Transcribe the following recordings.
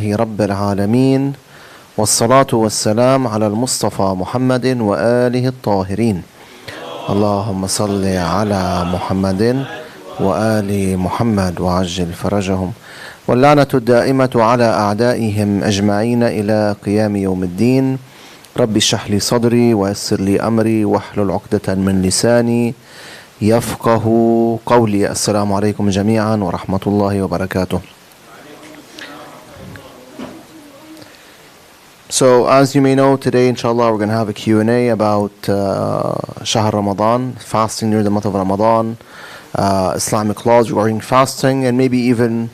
رب العالمين والصلاة والسلام على المصطفى محمد وآله الطاهرين اللهم صل على محمد وآل محمد وعجل فرجهم واللعنة الدائمة على أعدائهم أجمعين إلى قيام يوم الدين رب اشرح لي صدري ويسر لي أمري واحلل عقدة من لساني يفقه قولي. السلام عليكم جميعا ورحمة الله وبركاته. So as you may know, today inshallah we're going to have a Q&A about Shah Ramadan, fasting during the month of Ramadan, Islamic laws regarding fasting, and maybe even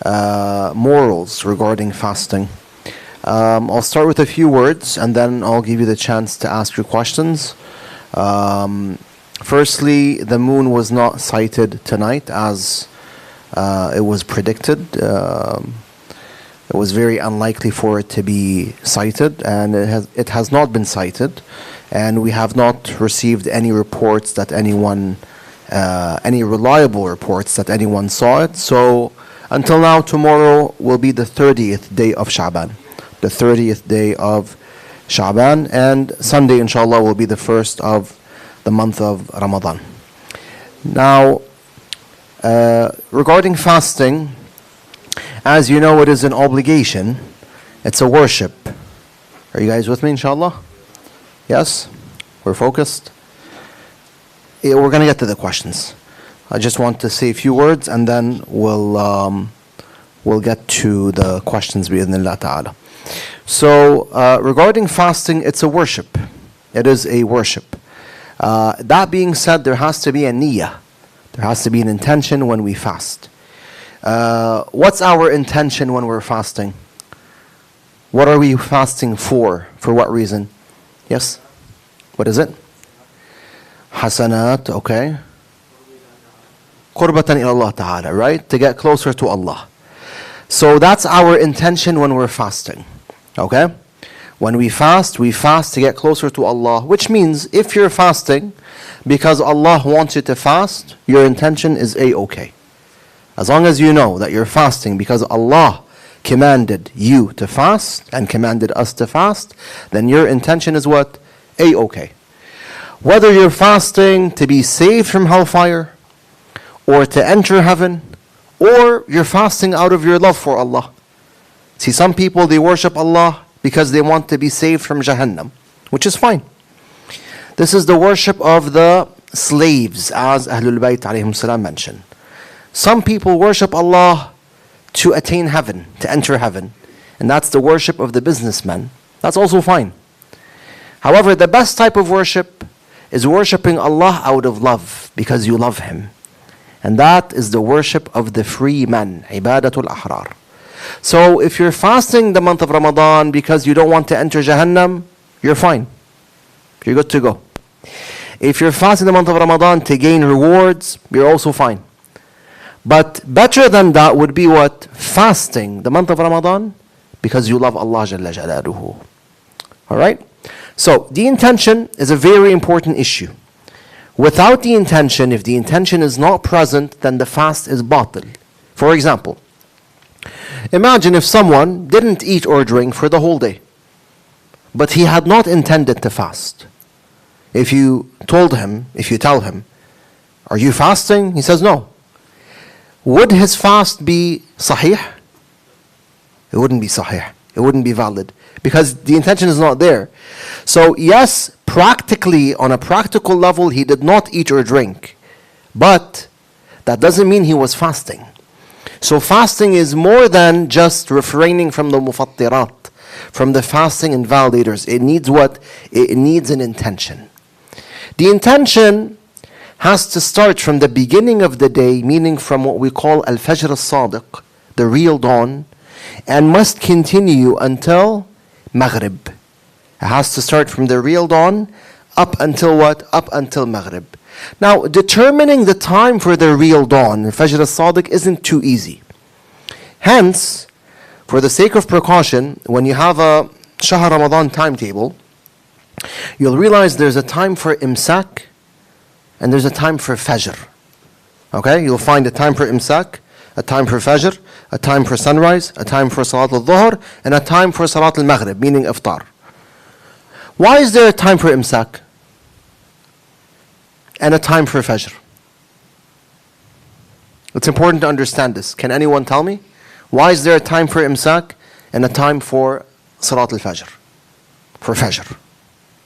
morals regarding fasting. I'll start with a few words and then I'll give you the chance to ask your questions. Firstly, the moon was not sighted tonight as it was predicted. It was very unlikely for it to be sighted, and it has not been sighted, and we have not received any reports that anyone, any reliable reports that anyone saw it. So until now, tomorrow will be the 30th day of Sha'ban, the 30th day of Sha'ban, and Sunday inshallah will be the first of the month of Ramadan. Now, regarding fasting, as you know, it is an obligation. It's a worship. Are you guys with me, inshallah? Yes? We're focused? Yeah, we're going to get to the questions. I just want to say a few words and then we'll get to the questions bi'idhnillah ta'ala. So, regarding fasting, it's a worship. It is a worship. That being said, there has to be a niyyah. There has to be an intention when we fast. What's our intention when we're fasting? What are we fasting for? For what reason? Yes? What is it? Hasanat, okay. Qurbatan ila Allah ta'ala, right? To get closer to Allah. So that's our intention when we're fasting. Okay? When we fast to get closer to Allah, which means if you're fasting because Allah wants you to fast, your intention is A-okay. As long as you know that you're fasting because Allah commanded you to fast and commanded us to fast, then your intention is what? A-okay. Whether you're fasting to be saved from hellfire, or to enter heaven, or you're fasting out of your love for Allah. See, some people, they worship Allah because they want to be saved from Jahannam, which is fine. This is the worship of the slaves, as Ahlul Bayt alayhim salam mentioned. Some people worship Allah to attain heaven, to enter heaven. And that's the worship of the businessman. That's also fine. However, the best type of worship is worshiping Allah out of love, because you love Him. And that is the worship of the free man, ibadatul ahrar. So if you're fasting the month of Ramadan because you don't want to enter Jahannam, you're fine. You're good to go. If you're fasting the month of Ramadan to gain rewards, you're also fine. But better than that would be what? Fasting the month of Ramadan because you love Allah Jalla Jalaluhu. Alright? So, the intention is a very important issue. Without the intention, if the intention is not present, then the fast is batil. For example, imagine if someone didn't eat or drink for the whole day, but he had not intended to fast. If you tell him, are you fasting? He says no. Would his fast be sahih? It wouldn't be sahih. It wouldn't be valid because the intention is not there. So yes, practically, on a practical level, he did not eat or drink. But that doesn't mean he was fasting. So fasting is more than just refraining from the mufattirat, from the fasting invalidators. It needs what? It needs an intention. The intention has to start from the beginning of the day, meaning from what we call al-fajr al-sadiq, the real dawn, and must continue until maghrib. It has to start from the real dawn up until what? Up until maghrib. Now, determining the time for the real dawn, al-fajr al-sadiq, isn't too easy. Hence, for the sake of precaution, when you have a Shah Ramadan timetable, you'll realize there's a time for imsak, and there's a time for fajr. Okay, you'll find a time for imsak, a time for Fajr, a time for sunrise, a time for Salat al-Dhuhr, and a time for Salat al-Maghrib, meaning iftar. Why is there a time for Imsak and a time for Fajr? It's important to understand this. Can anyone tell me? Why is there a time for Imsak and a time for Salat al-Fajr? For Fajr.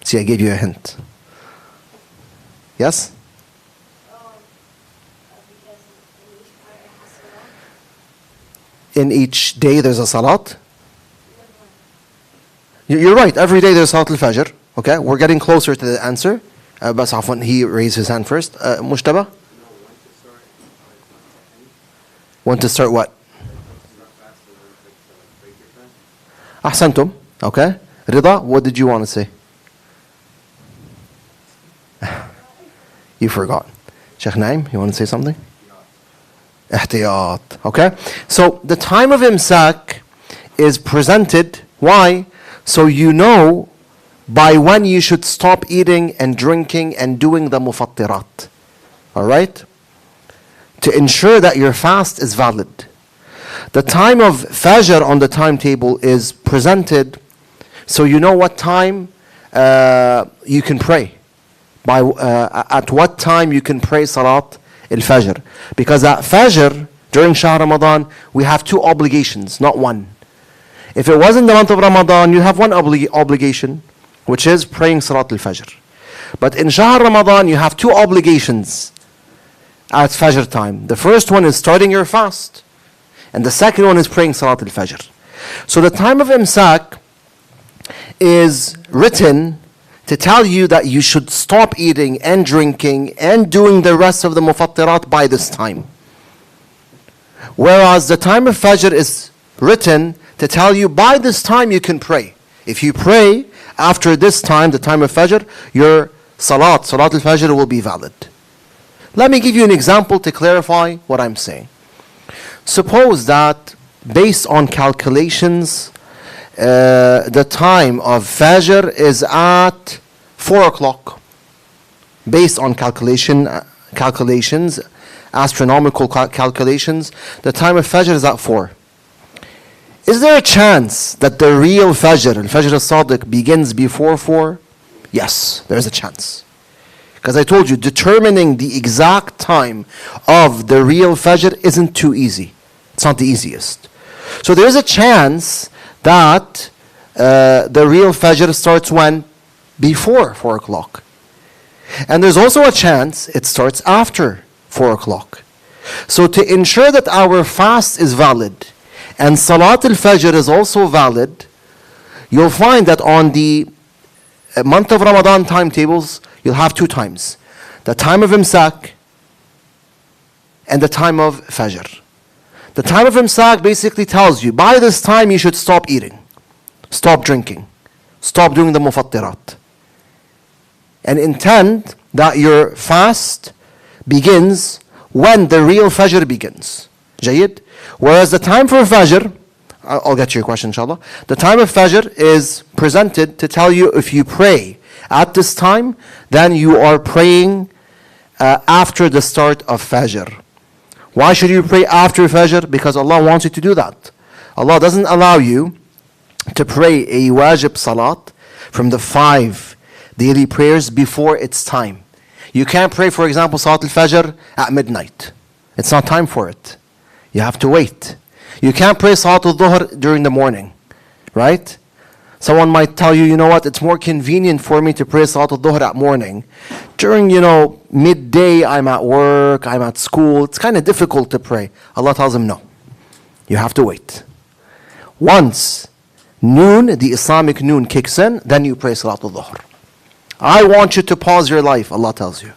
See, I gave you a hint. Yes? In each day there's a Salat? You're right, every day there's Salat al-Fajr. Okay, we're getting closer to the answer. Bas afwan, he raised his hand first. Mushtaba? When to start what? Ahsantum. Okay. Rida, what did you want to say? You forgot. Sheikh Naim, you want to say something? Ihtiyat. Okay. So the time of Imsak is presented. Why? So you know by when you should stop eating and drinking and doing the mufattirat. Alright? To ensure that your fast is valid. The time of Fajr on the timetable is presented so you know what time you can pray. At what time you can pray Salat al-Fajr. Because at Fajr, during Shah Ramadan, we have two obligations, not one. If it wasn't the month of Ramadan, you have one obligation, which is praying Salat al-Fajr. But in Shah Ramadan, you have two obligations at Fajr time. The first one is starting your fast, and the second one is praying Salat al-Fajr. So the time of Imsak is written to tell you that you should stop eating and drinking and doing the rest of the mufattirat by this time. Whereas the time of Fajr is written to tell you by this time you can pray. If you pray after this time, the time of Fajr, your Salat al-Fajr will be valid. Let me give you an example to clarify what I'm saying. Suppose that based on calculations, the time of Fajr is at 4 o'clock. Based on calculations, astronomical calculations, the time of Fajr is at 4. Is there a chance that the real Fajr, al-Fajr al-Sadiq, begins before 4? Yes, there's a chance. Because I told you, determining the exact time of the real Fajr isn't too easy. It's not the easiest. So there's a chance that the real Fajr starts when? Before 4 o'clock. And there's also a chance it starts after 4 o'clock. So to ensure that our fast is valid and Salat al-Fajr is also valid, you'll find that on the month of Ramadan timetables, you'll have two times. The time of Imsak and the time of Fajr. The time of Imsak basically tells you, by this time you should stop eating, stop drinking, stop doing the mufattirat. And intend that your fast begins when the real Fajr begins. Jayyid? Whereas the time for Fajr, I'll get to your question inshallah. The time of Fajr is presented to tell you if you pray at this time, then you are praying after the start of Fajr. Why should you pray after Fajr? Because Allah wants you to do that. Allah doesn't allow you to pray a wajib salat from the 5 daily prayers before its time. You can't pray, for example, Salat al-Fajr at midnight. It's not time for it. You have to wait. You can't pray Salat al-Dhuhr during the morning, right? Someone might tell you, you know what, it's more convenient for me to pray Salat al-Dhuhr at morning. During, midday, I'm at work, I'm at school. It's kind of difficult to pray. Allah tells him, no. You have to wait. Once noon, the Islamic noon kicks in, then you pray Salat al-Dhuhr. I want you to pause your life, Allah tells you.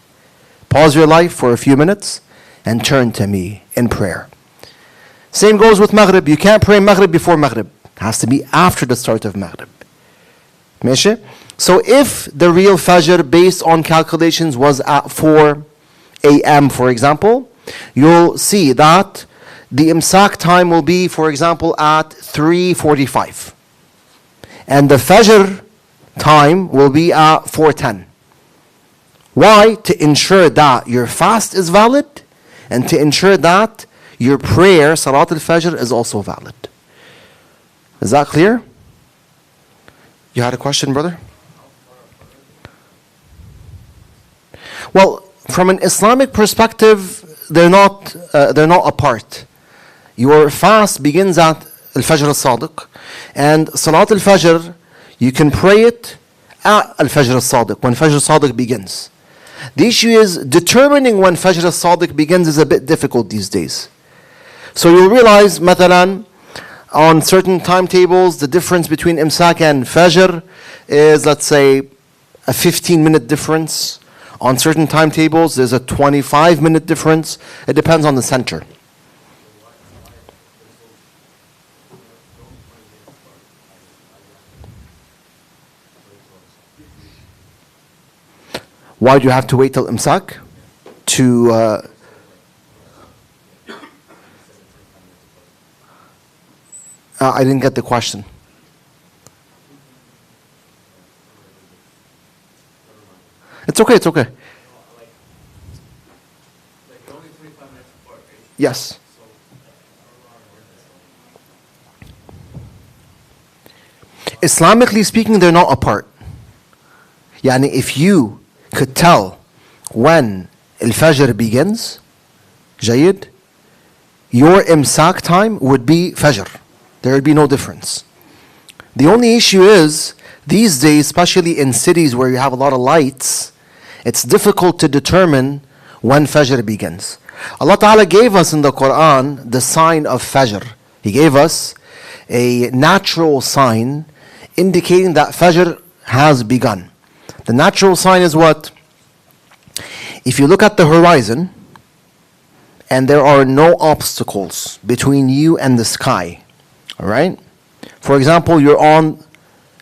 Pause your life for a few minutes and turn to me in prayer. Same goes with Maghrib. You can't pray Maghrib before Maghrib. It has to be after the start of Maghrib. Meshi? So if the real Fajr based on calculations was at 4 a.m. for example, you'll see that the Imsak time will be, for example, at 3:45. And the Fajr time will be at 4:10. Why? To ensure that your fast is valid and to ensure that your prayer, Salat al-Fajr, is also valid. Is that clear? You had a question, brother? Well, from an Islamic perspective, they're not apart. Your fast begins at Al-Fajr al-Sadiq, and Salat al-Fajr, you can pray it at Al-Fajr al-Sadiq, when Fajr al-Sadiq begins. The issue is determining when Fajr al-Sadiq begins is a bit difficult these days. So you'll realize, مثلا, on certain timetables, the difference between Imsak and Fajr is, let's say, a 15-minute difference. On certain timetables, there's a 25-minute difference. It depends on the center. Why do you have to wait till Imsak? I didn't get the question. It's okay, it's okay. Yes. Islamically speaking, they're not apart. Yani if you could tell when Al-Fajr begins, Jayyid, your Imsak time would be Fajr. There would be no difference. The only issue is, these days, especially in cities where you have a lot of lights, it's difficult to determine when Fajr begins. Allah Ta'ala gave us in the Quran the sign of Fajr. He gave us a natural sign indicating that Fajr has begun. The natural sign is what? If you look at the horizon and there are no obstacles between you and the sky, all right? For example, you're on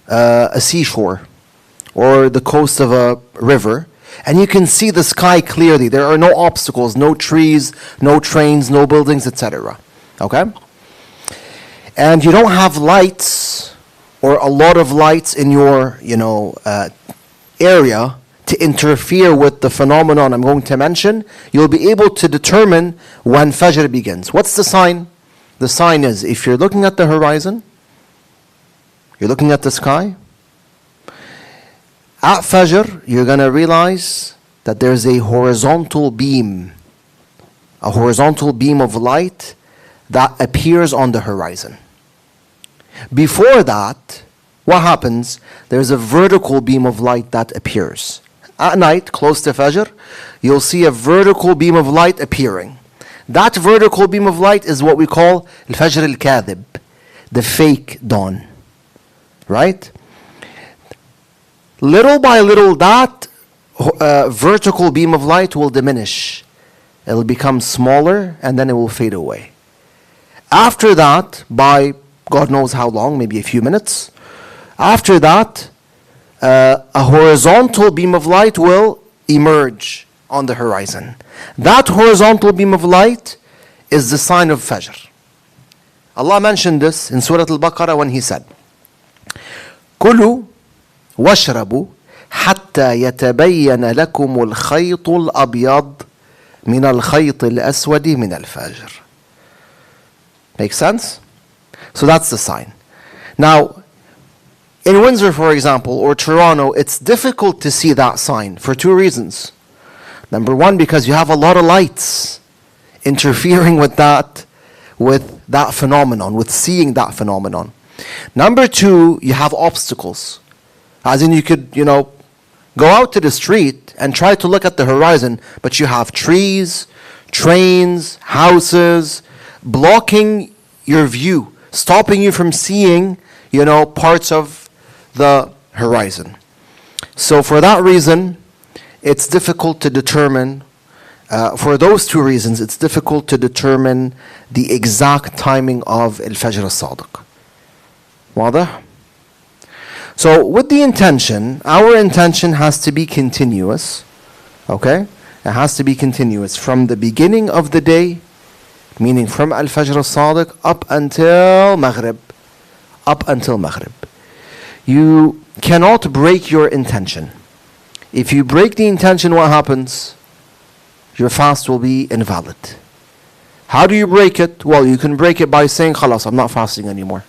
a seashore or the coast of a river, and you can see the sky clearly. There are no obstacles, no trees, no trains, no buildings, etc. Okay? And you don't have lights or a lot of lights in your, area to interfere with the phenomenon I'm going to mention. You'll be able to determine when Fajr begins. What's the sign? The sign is, if you're looking at the horizon, you're looking at the sky, at Fajr, you're going to realize that there's a horizontal beam of light that appears on the horizon. Before that, what happens? There's a vertical beam of light that appears. At night, close to Fajr, you'll see a vertical beam of light appearing. That vertical beam of light is what we call Al-Fajr al-Kadhib, the fake dawn. Right? Little by little, that vertical beam of light will diminish. It will become smaller and then it will fade away. After that, by God knows how long, maybe a few minutes, after that, a horizontal beam of light will emerge on the horizon. That horizontal beam of light is the sign of Fajr. Allah mentioned this in Surah Al-Baqarah when He said, كُلُوا وَاشْرَبُوا حَتَّى يَتَبَيَّنَ لَكُمُ الْخَيْطُ الْأَبْيَضُ مِنَ الْخَيْطِ الْأَسْوَدِ مِنَ الْفَجْرِ. Make sense? So that's the sign. Now, in Windsor, for example, or Toronto, it's difficult to see that sign for two reasons. Number one, because you have a lot of lights interfering with that phenomenon, with seeing that phenomenon. Number two, you have obstacles. As in, you could, go out to the street and try to look at the horizon, but you have trees, trains, houses, blocking your view, stopping you from seeing, parts of the horizon. So for that reason, it's difficult to determine, for those two reasons, it's difficult to determine the exact timing of Al-Fajr al-Sadiq. واضح? So with the intention, our intention has to be continuous. Okay? It has to be continuous from the beginning of the day, meaning from Al-Fajr al-Sadiq up until Maghrib. Up until Maghrib. You cannot break your intention. If you break the intention, what happens? Your fast will be invalid. How do you break it? Well, you can break it by saying, khalas, I'm not fasting anymore.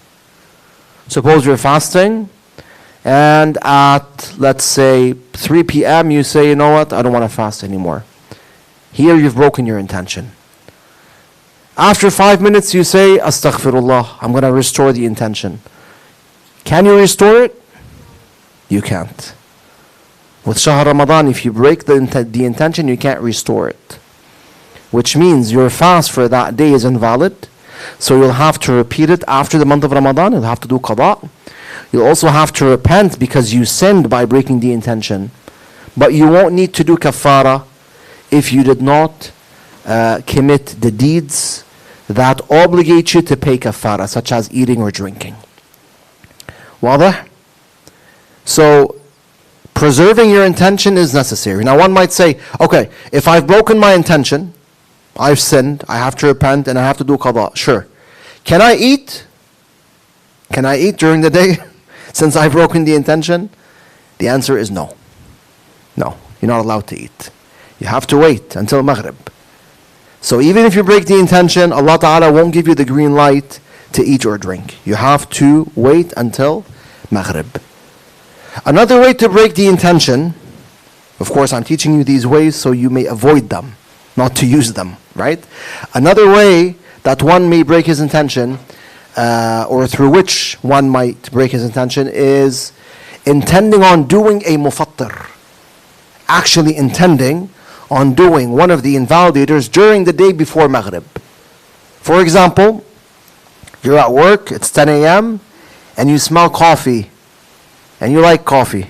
Suppose you're fasting, and at, let's say, 3 p.m. you say, you know what, I don't want to fast anymore. Here you've broken your intention. After 5 minutes you say, astaghfirullah, I'm going to restore the intention. Can you restore it? You can't. With Shahr Ramadan, if you break the intention, you can't restore it. Which means your fast for that day is invalid. So you'll have to repeat it after the month of Ramadan. You'll have to do qada. You'll also have to repent because you sinned by breaking the intention. But you won't need to do kafara if you did not commit the deeds that obligate you to pay kafara, such as eating or drinking. Wadah? So, preserving your intention is necessary. Now one might say, okay, if I've broken my intention, I've sinned, I have to repent, and I have to do qada. Sure. Can I eat? Can I eat during the day since I've broken the intention? The answer is no. No, you're not allowed to eat. You have to wait until Maghrib. So even if you break the intention, Allah Ta'ala won't give you the green light to eat or drink. You have to wait until Maghrib. Another way to break the intention, of course I'm teaching you these ways so you may avoid them, not to use them, right? Another way that one may break his intention, or through which one might break his intention, is intending on doing a mufattir. Actually intending on doing one of the invalidators during the day before Maghrib. For example, you're at work, it's 10 a.m., and you smell coffee, and you like coffee.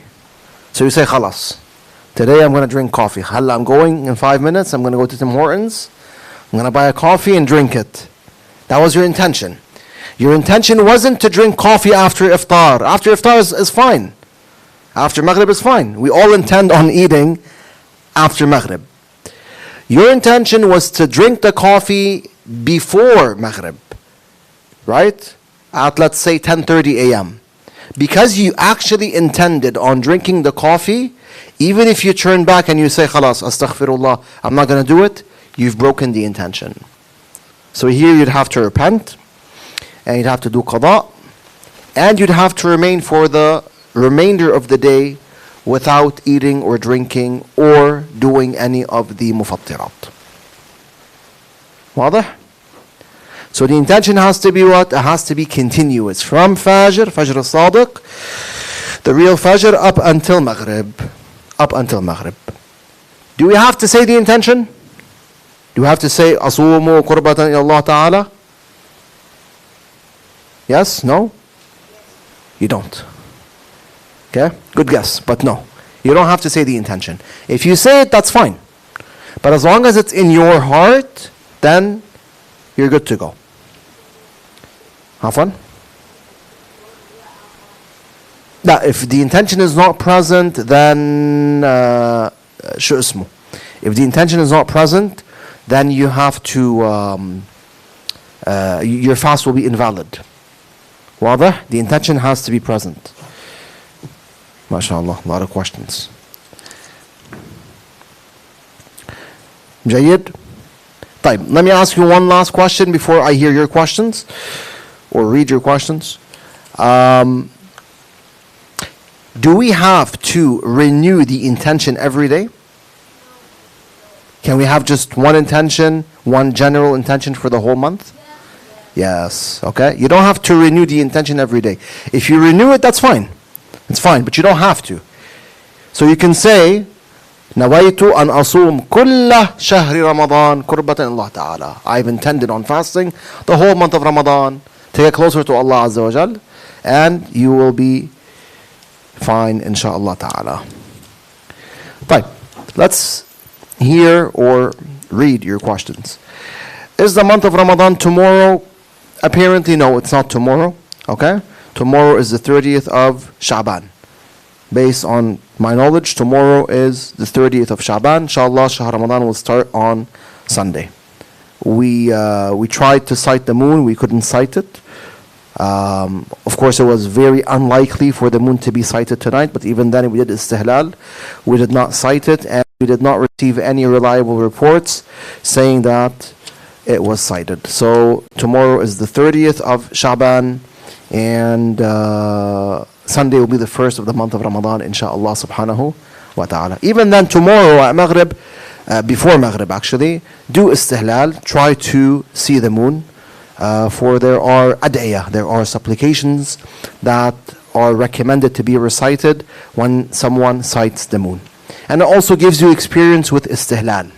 So you say, khalas, today I'm going to drink coffee. Halla, I'm going in 5 minutes, I'm going to go to Tim Hortons, I'm going to buy a coffee and drink it. That was your intention. Your intention wasn't to drink coffee after iftar. After iftar is fine. After Maghrib is fine. We all intend on eating after Maghrib. Your intention was to drink the coffee before Maghrib, right? At, let's say, 10:30 a.m. Because you actually intended on drinking the coffee, even if you turn back and you say, khalas, astaghfirullah, I'm not going to do it, you've broken the intention. So here you'd have to repent, and you'd have to do qada, and you'd have to remain for the remainder of the day without eating or drinking or doing any of the mufattirat. Wadah? So the intention has to be what? It has to be continuous. From Fajr al-Sadiq, the real Fajr, up until Maghrib. Up until Maghrib. Do we have to say the intention? Do we have to say, Asumu qurbatan ila Allah Ta'ala? Yes? No? You don't. Okay? Good guess, but no. You don't have to say the intention. If you say it, that's fine. But as long as it's in your heart, then you're good to go. Have fun? Now, if the intention is not present, then شو اسمه? If the intention is not present, then you have to, your fast will be invalid. واضح? The intention has to be present. MashaAllah, a lot of questions. جيد? طيب, let me ask you one last question before I hear your questions or read your questions. Do we have to renew the intention every day? Can we have just one intention, one general intention for the whole month? Yes, okay. You don't have to renew the intention every day. If you renew it, that's fine. It's fine, but you don't have to. So you can say, نويت أن أصوم كل شهر رمضان قربة إلى الله تعالى. I've intended on fasting the whole month of Ramadan to get closer to Allah Azza wa Jal, and you will be fine, inshaAllah ta'ala. Right, let's hear or read your questions. Is the month of Ramadan tomorrow? Apparently, no, it's not tomorrow. Okay? Tomorrow is the 30th of Sha'ban. Based on my knowledge, tomorrow is the 30th of Sha'ban. Inshallah, Shahr Ramadan will start on Sunday. We tried to sight the moon, we couldn't sight it. Of course, it was very unlikely for the moon to be sighted tonight, but even then we did istihlal. We did not sight it, and we did not receive any reliable reports saying that it was sighted. So tomorrow is the 30th of Sha'ban, and Sunday will be the first of the month of Ramadan, inshaAllah subhanahu wa ta'ala. Even then, tomorrow at Maghrib, before Maghrib actually, do istihlal, try to see the moon, for there are ad'iyah, there are supplications that are recommended to be recited when someone sights the moon. And it also gives you experience with istihlal,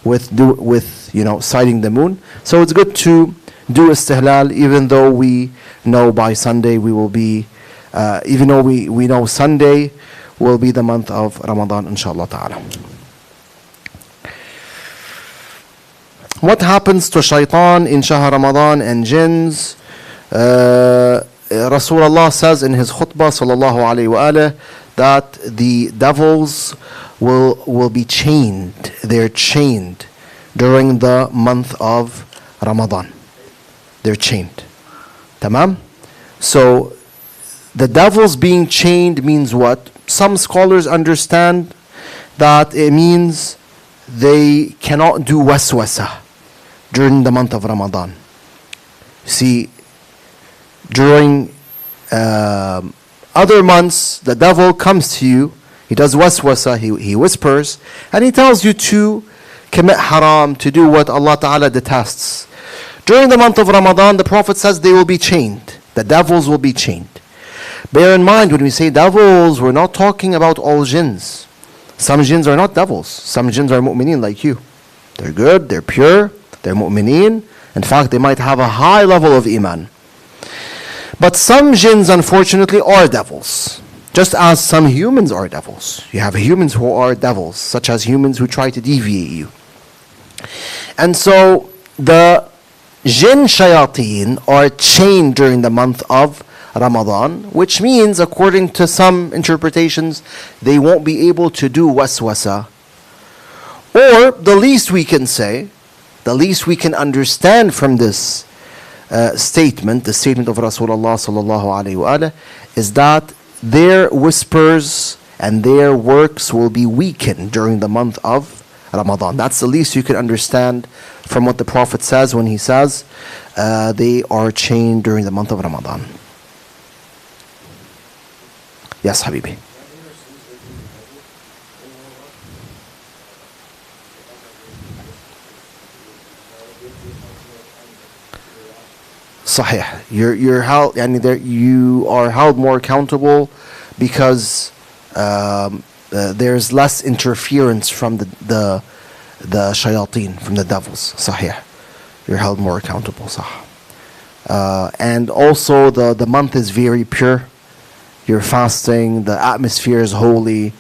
with sighting the moon. So it's good to do istihlal, even though we know by Sunday we will be, even though we know Sunday will be the month of Ramadan, inshallah ta'ala. What happens to Shaitaan in Shah Ramadan and jinns? Rasulullah says in his khutbah sallallahu alayhi wa alayhi, that the devils will be chained. They're chained during the month of Ramadan. They're chained. Tamam? So the devils being chained means what? Some scholars understand that it means they cannot do waswasa during the month of Ramadan. See, during other months, the devil comes to you, he does waswasa, he whispers, and he tells you to commit haram, to do what Allah Ta'ala detests. During the month of Ramadan, the Prophet says they will be chained. The devils will be chained. Bear in mind, when we say devils, we're not talking about all jinns. Some jinns are not devils. Some jinns are mu'mineen like you. They're good, they're pure, they're mu'mineen. In fact, they might have a high level of iman. But some jinns, unfortunately, are devils. Just as some humans are devils. You have humans who are devils, such as humans who try to deviate you. And so, the jinn shayateen are chained during the month of Ramadan, which means, according to some interpretations, they won't be able to do waswasa. Or, the least we can say, the least we can understand from this statement, the statement of Rasulullah sallallahu alaihi wasallam, is that their whispers and their works will be weakened during the month of Ramadan. That's the least you can understand from what the Prophet says when he says they are chained during the month of Ramadan. Yes, Habibi. Sahih. You're held, you are held more accountable because there's less interference from the shayateen, from the devils. Sahih. You're held more accountable. Sah. And also the month is very pure. You're fasting. The atmosphere is holy.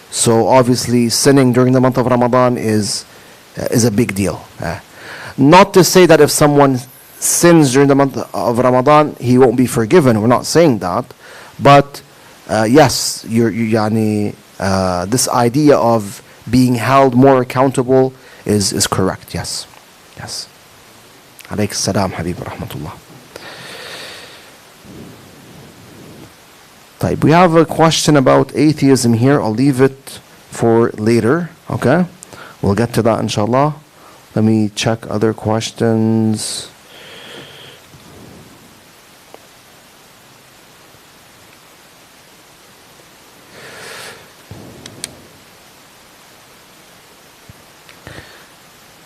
So obviously sinning during the month of Ramadan is a big deal. Not to say that if someone sins during the month of Ramadan, he won't be forgiven. We're not saying that. But yes, this idea of being held more accountable is correct. Yes. Yes. Alayk salam, Habib rahmatullah. We have a question about atheism here. I'll leave it for later. Okay? We'll get to that inshallah. Let me check other questions.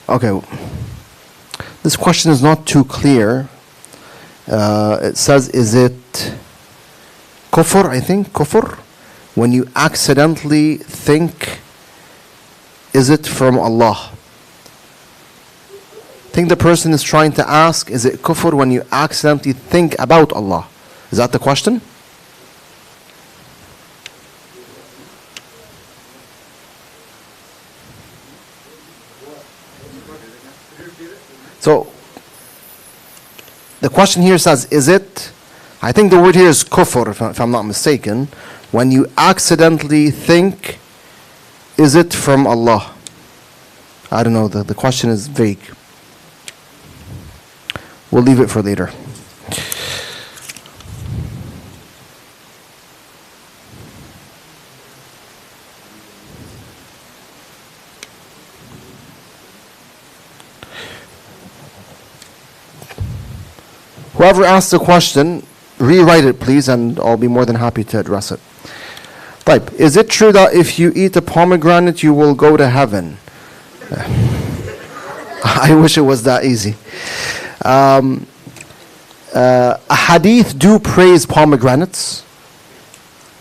Okay, this question is not too clear. It says, is it kufr, I think, kufr? When you accidentally think, is it from Allah? I think the person is trying to ask, is it kufr when you accidentally think about Allah? Is that the question? So, the question here says, is it, I think the word here is kufr, if I'm not mistaken, when you accidentally think, is it from Allah? I don't know, the question is vague. We'll leave it for later. Whoever asked the question, rewrite it please, and I'll be more than happy to address it. Type, is it true that if you eat a pomegranate, you will go to heaven? I wish it was that easy. A hadith do praise pomegranates.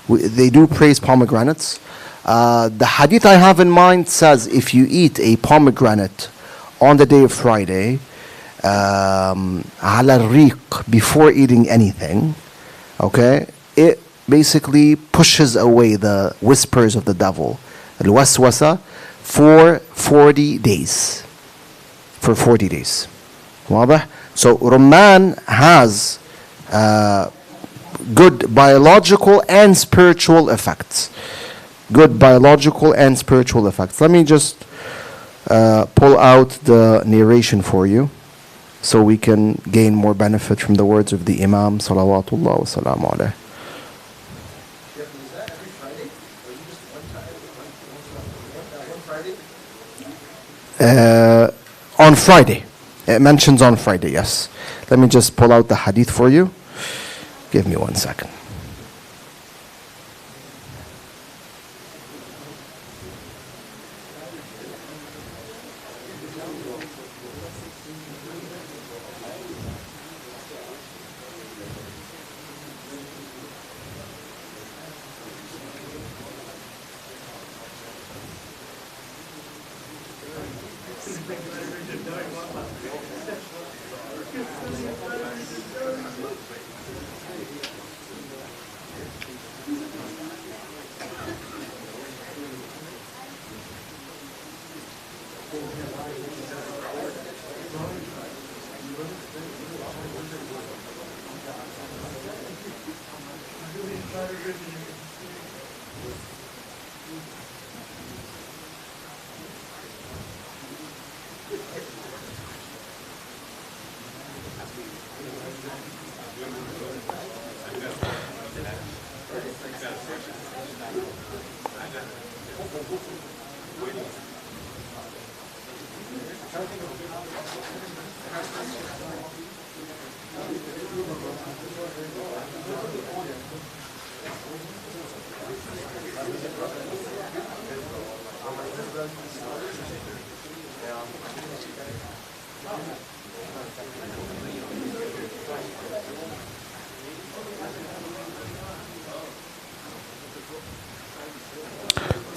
They do praise pomegranates. The hadith I have in mind says if you eat a pomegranate on the day of Friday, على الريق, before eating anything, okay, it basically pushes away the whispers of the devil, الوسوسة, for 40 days. For 40 days. واضح? So Rumman has good biological and spiritual effects. Good biological and spiritual effects. Let me just pull out the narration for you so we can gain more benefit from the words of the Imam salawatullah wa salamu alayhi. On Friday. It mentions on Friday, yes. Let me just pull out the hadith for you. Give me 1 second.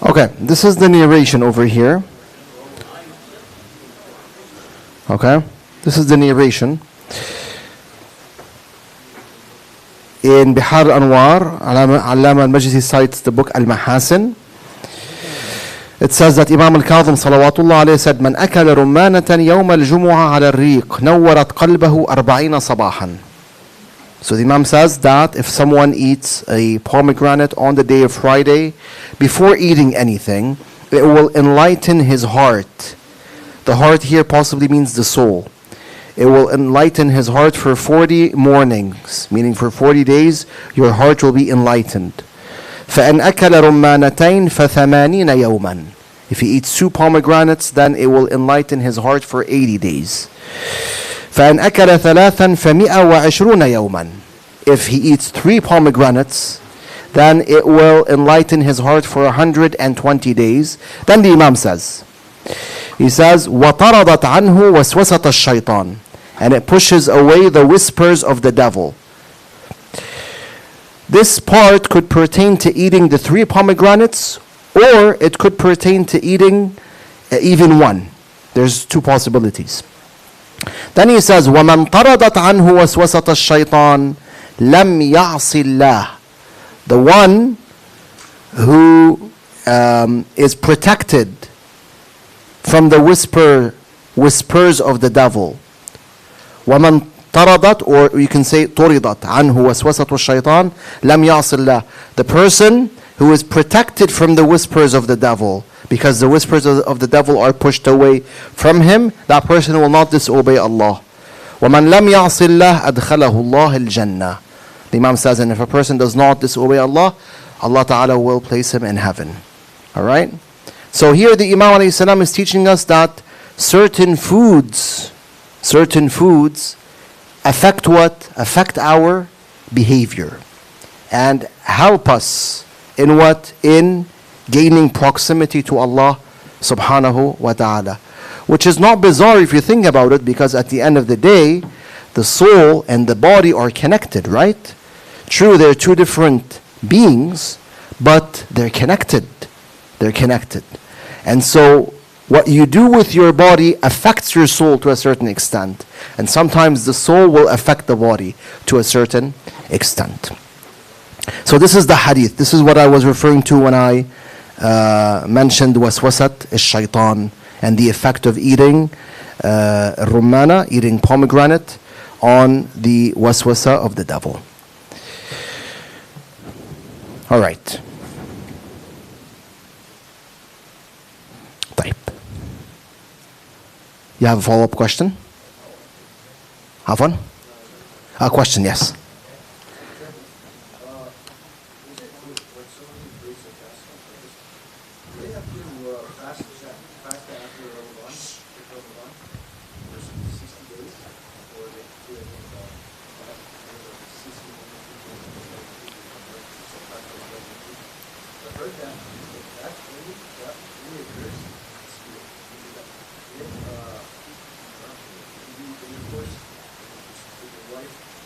Okay, this is the narration over here. Okay, this is the narration. In Bihar Anwar, Allama al-Majlisi cites the book Al-Mahasin. It says that Imam al-Kadhim salawatullah alayhi said, من أكل رمانة يوم الجمعة على الريق نورت قلبه 40 صباحا. So the Imam says that if someone eats a pomegranate on the day of Friday, before eating anything, it will enlighten his heart. The heart here possibly means the soul. It will enlighten his heart for 40 mornings, meaning for 40 days, your heart will be enlightened. فَإِنْ أَكَلَ رُمَّانَتَيْنِ فَثَمَانِينَ يَوْمًا. If he eats 2 pomegranates, then it will enlighten his heart for 80 days. فَإِنْ أَكَلَ ثَلَاثًا فَمِئَةَ وَعِشْرُونَ يَوْمًا. If he eats 3 pomegranates, then it will enlighten his heart for 120 days. Then the Imam says, he says, وَطَرَضَتْ عَنْهُ وَسْوَسَةَ الشَّيْطَانِ. And it pushes away the whispers of the devil. This part could pertain to eating the 3 pomegranates, or it could pertain to eating even 1. There's 2 possibilities. Then he says, وَمَنْ طَرَضَتْ عَنْهُ وَسْوَسَةَ الشَّيْطَانِ لَمْ يَعْصِ اللَّهِ. The one who is protected from the whispers of the devil. وَمَنْ طَرَضَتْ, or you can say طُرِضَتْ عَنْهُ وَسْوَسَةُ الشَّيْطَانِ لَمْ يَعْصِ اللَّهِ. The person who is protected from the whispers of the devil, because the whispers of the devil are pushed away from him, that person will not disobey Allah. وَمَنْ لَمْ يَعْصِ اللَّهِ أَدْخَلَهُ اللَّهِ الْجَنَّةِ. The Imam says, and if a person does not disobey Allah, Allah Ta'ala will place him in heaven. Alright? So here the Imam alayhi salam is teaching us that certain foods affect what? Affect our behavior and help us in what? In gaining proximity to Allah subhanahu wa ta'ala. Which is not bizarre if you think about it, because at the end of the day, the soul and the body are connected, right? True, they're two different beings, but they're connected. They're connected. And so what you do with your body affects your soul to a certain extent. And sometimes the soul will affect the body to a certain extent. So this is the hadith. This is what I was referring to when I mentioned waswasat shaitan and the effect of eating rumana, eating pomegranate, on the waswasa of the devil. All right. طيب. You have a follow-up question? Have one? A question, yes.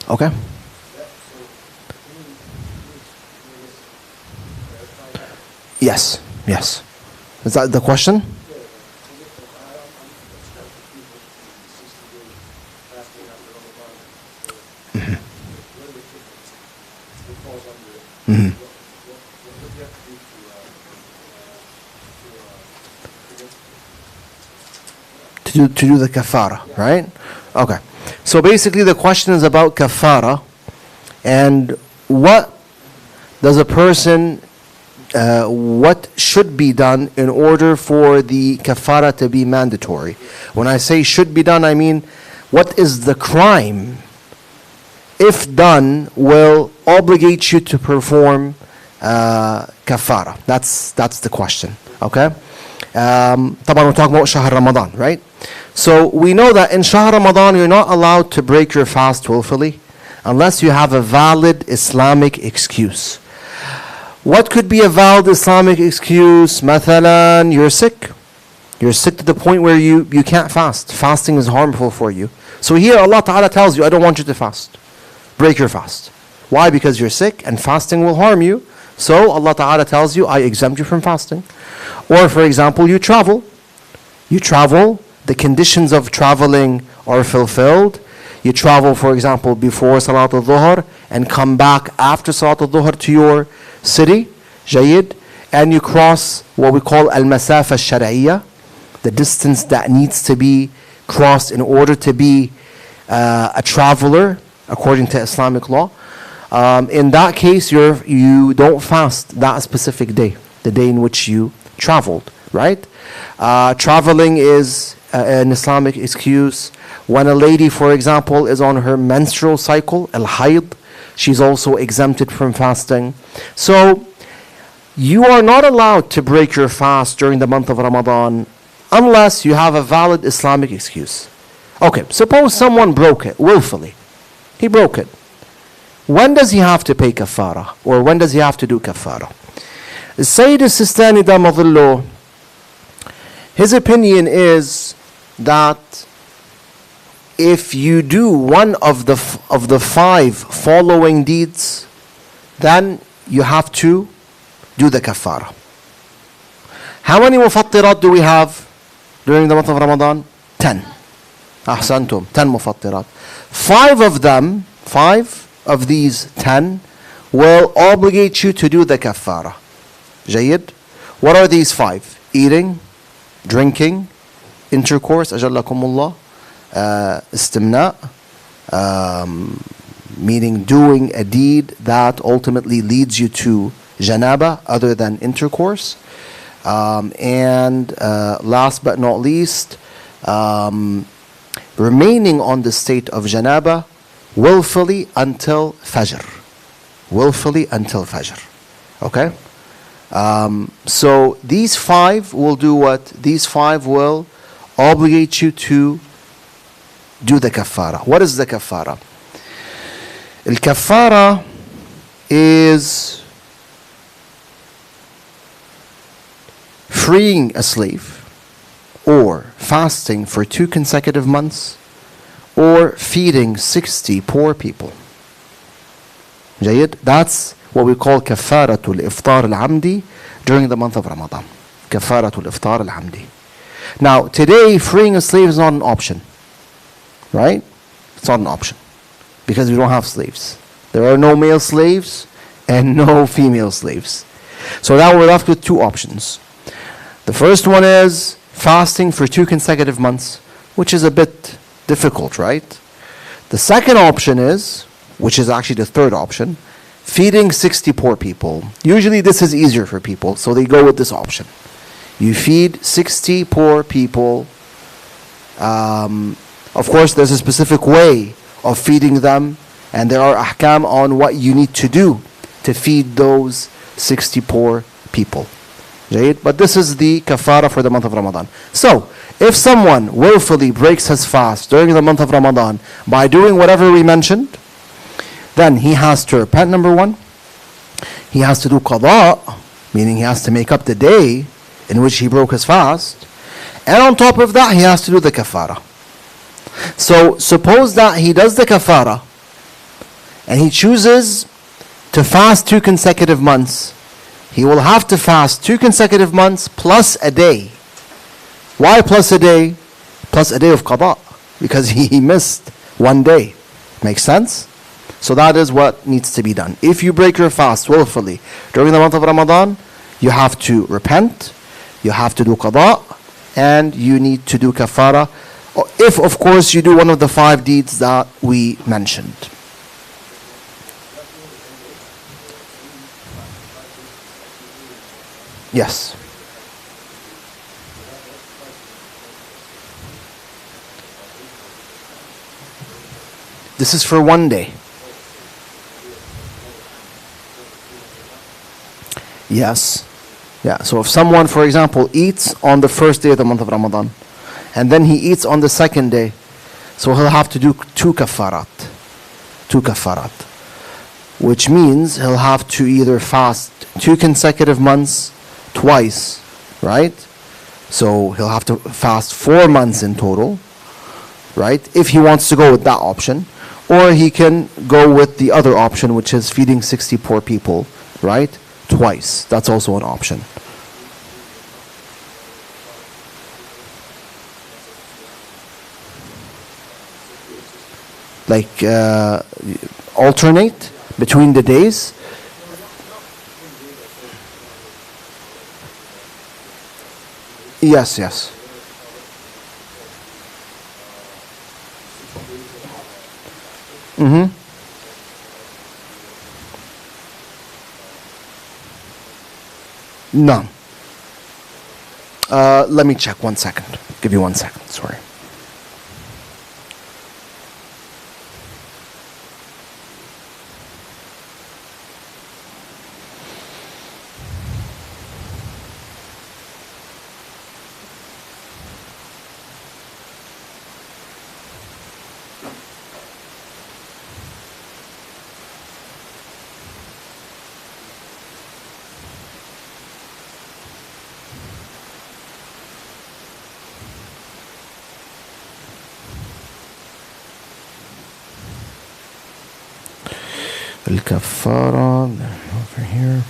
Okay. Yes, yes. Is that the question? Mm-hmm. Mm-hmm. To do the kafara, right? Okay. So basically the question is about kafara, and what does a person, what should be done in order for the kafara to be mandatory. When I say should be done, I mean what is the crime, if done, will obligate you to perform kafara. That's the question. Okay. طبعا we're talking about Shahr Ramadan, right? So we know that in Shahr Ramadan you're not allowed to break your fast willfully unless you have a valid Islamic excuse. What could be a valid Islamic excuse? Mathalan, you're sick. You're sick to the point where you can't fast. Fasting is harmful for you. So here Allah Ta'ala tells you, I don't want you to fast. Break your fast. Why? Because you're sick and fasting will harm you. So Allah Ta'ala tells you, I exempt you from fasting. Or for example, you travel. You travel, the conditions of traveling are fulfilled. You travel, for example, before Salat al-Dhuhr and come back after Salat al-Dhuhr to your city, Jayyid, and you cross what we call al-masafa al-shar'iyya, the distance that needs to be crossed in order to be a traveler according to Islamic law. In that case, you don't fast that specific day, the day in which you traveled, right? Traveling is an Islamic excuse. When a lady, for example, is on her menstrual cycle, al-hayd, she's also exempted from fasting. So, you are not allowed to break your fast during the month of Ramadan unless you have a valid Islamic excuse. Okay, suppose someone broke it willfully. He broke it. When does he have to pay kafara? Or when does he have to do kafara? Sayyid al-Sistani Damadullah, his opinion is that if you do one of the 5 following deeds, then you have to do the kafara. How many mufattirat do we have during the month of Ramadan? 10. Ahsantum, 10 mufattirat. 5 of them, 5 of these 10 will obligate you to do the kafara. Jayyid. What are these 5? Eating, drinking, intercourse, ajallakumullah, istimna, meaning doing a deed that ultimately leads you to janaba other than intercourse, and last but not least, remaining on the state of janaba willfully until fajr. Willfully until fajr. Okay? So these 5 will do what? These 5 will obligate you to do the kafara. What is the kafara? Al-Kaffara is freeing a slave, or fasting for 2 consecutive months, or feeding 60 poor people. جيد? That's what we call كفارة الإفطار العمدي during the month of Ramadan. كفارة الإفطار العمدي. Now, today, freeing a slave is not an option. Right? It's not an option. Because we don't have slaves. There are no male slaves and no female slaves. So now we're left with 2 options. The first one is fasting for 2 consecutive months, which is a bit difficult, right? The second option is, which is actually the third option, feeding 60 poor people. Usually this is easier for people, so they go with this option. You feed 60 poor people. Of course, there's a specific way of feeding them, and there are ahkam on what you need to do to feed those 60 poor people. But this is the kafara for the month of Ramadan. So, if someone willfully breaks his fast during the month of Ramadan by doing whatever we mentioned, then he has to repent, number 1. He has to do qada, meaning he has to make up the day in which he broke his fast. And on top of that, he has to do the kafara. So, suppose that he does the kafara, and he chooses to fast 2 consecutive months. He will have to fast 2 consecutive months plus a day. Why plus a day? Plus a day of qada. Because he missed 1 day. Makes sense? So that is what needs to be done. If you break your fast willfully during the month of Ramadan, you have to repent, you have to do qada, and you need to do kafara. If, of course, you do one of the 5 deeds that we mentioned. Yes. This is for 1 day. Yes. Yeah. So if someone, for example, eats on the first day of the month of Ramadan, and then he eats on the second day, so he'll have to do 2 kafarat. 2 kafarat. Which means he'll have to either fast 2 consecutive months twice, right? So he'll have to fast 4 months in total, right? If he wants to go with that option. Or he can go with the other option, which is feeding 60 poor people, right? Twice. That's also an option. Like alternate between the days. Yes, yes. Mm-hmm. No. Let me check 1 second. Give you 1 second, sorry. Al-Kaffara, over here.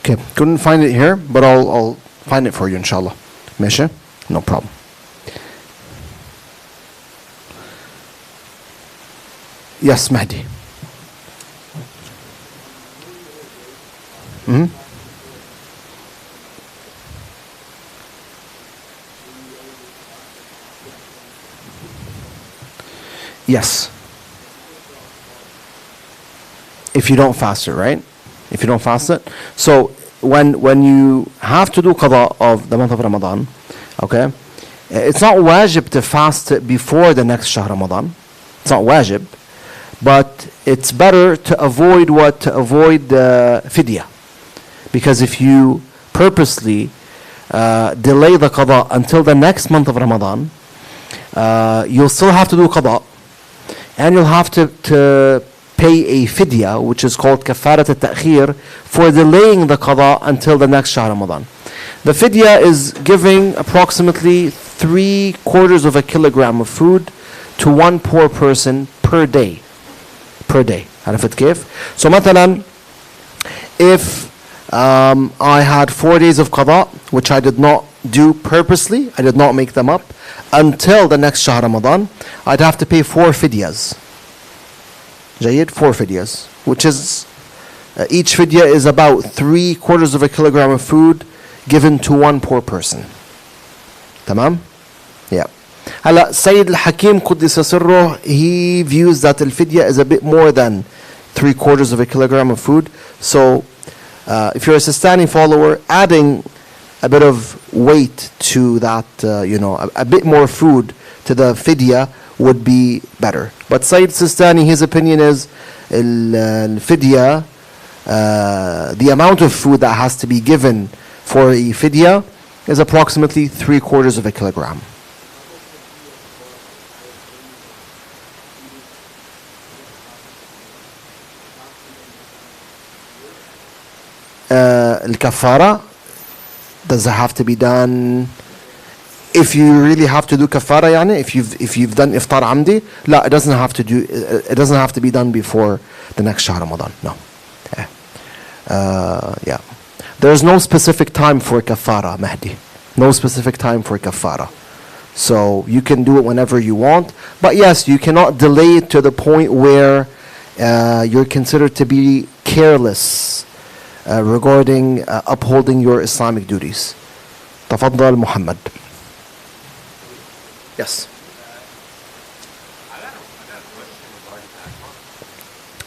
Okay, couldn't find it here, but I'll find it for you, inshallah. Mesha? No problem. Yes, Mahdi. Yes. If you don't fast it, right? If you don't fast it. So when you have to do qada of the month of Ramadan, okay, it's not wajib to fast it before the next Shahr Ramadan. It's not wajib, but it's better to avoid what? To avoid fidya. Because if you purposely delay the qada until the next month of Ramadan, you'll still have to do qada, and you'll have to pay a fidya, which is called kafarat al-ta'khir, for delaying the qada until the next Shahr Ramadan. The fidya is giving approximately 3/4 of a kilogram of food to one poor person per day. عرفت كيف؟ So مثلا, if I had 4 days of qada, which I did not do purposely, I did not make them up, until the next Shahr Ramadan, I'd have to pay 4 fidyas. جيد, 4 fidyas, which is, each fidya is about 3/4 of a kilogram of food given to one poor person. تمام? Yeah. هلا Sayyid al-Hakim قدس سره, he views that al-fidya is a bit more than 3/4 of a kilogram of food. So if you're a Sistani follower, adding a bit of weight to that, a bit more food to the fidya would be better. But Sayyid Sistani, his opinion is fidya, the amount of food that has to be given for a fidya is approximately 3/4 of a kilogram. Al-kafara, does it have to be done if you really have to do kafara, يعني if you've done iftar amdi? لا, it doesn't have to be done before the next Shahr Ramadan. No. Yeah. There's no specific time for kafara, Mahdi. No specific time for kafara. So you can do it whenever you want. But yes, you cannot delay it to the point where you're considered to be careless regarding upholding your Islamic duties. تفضل Muhammad. Yes.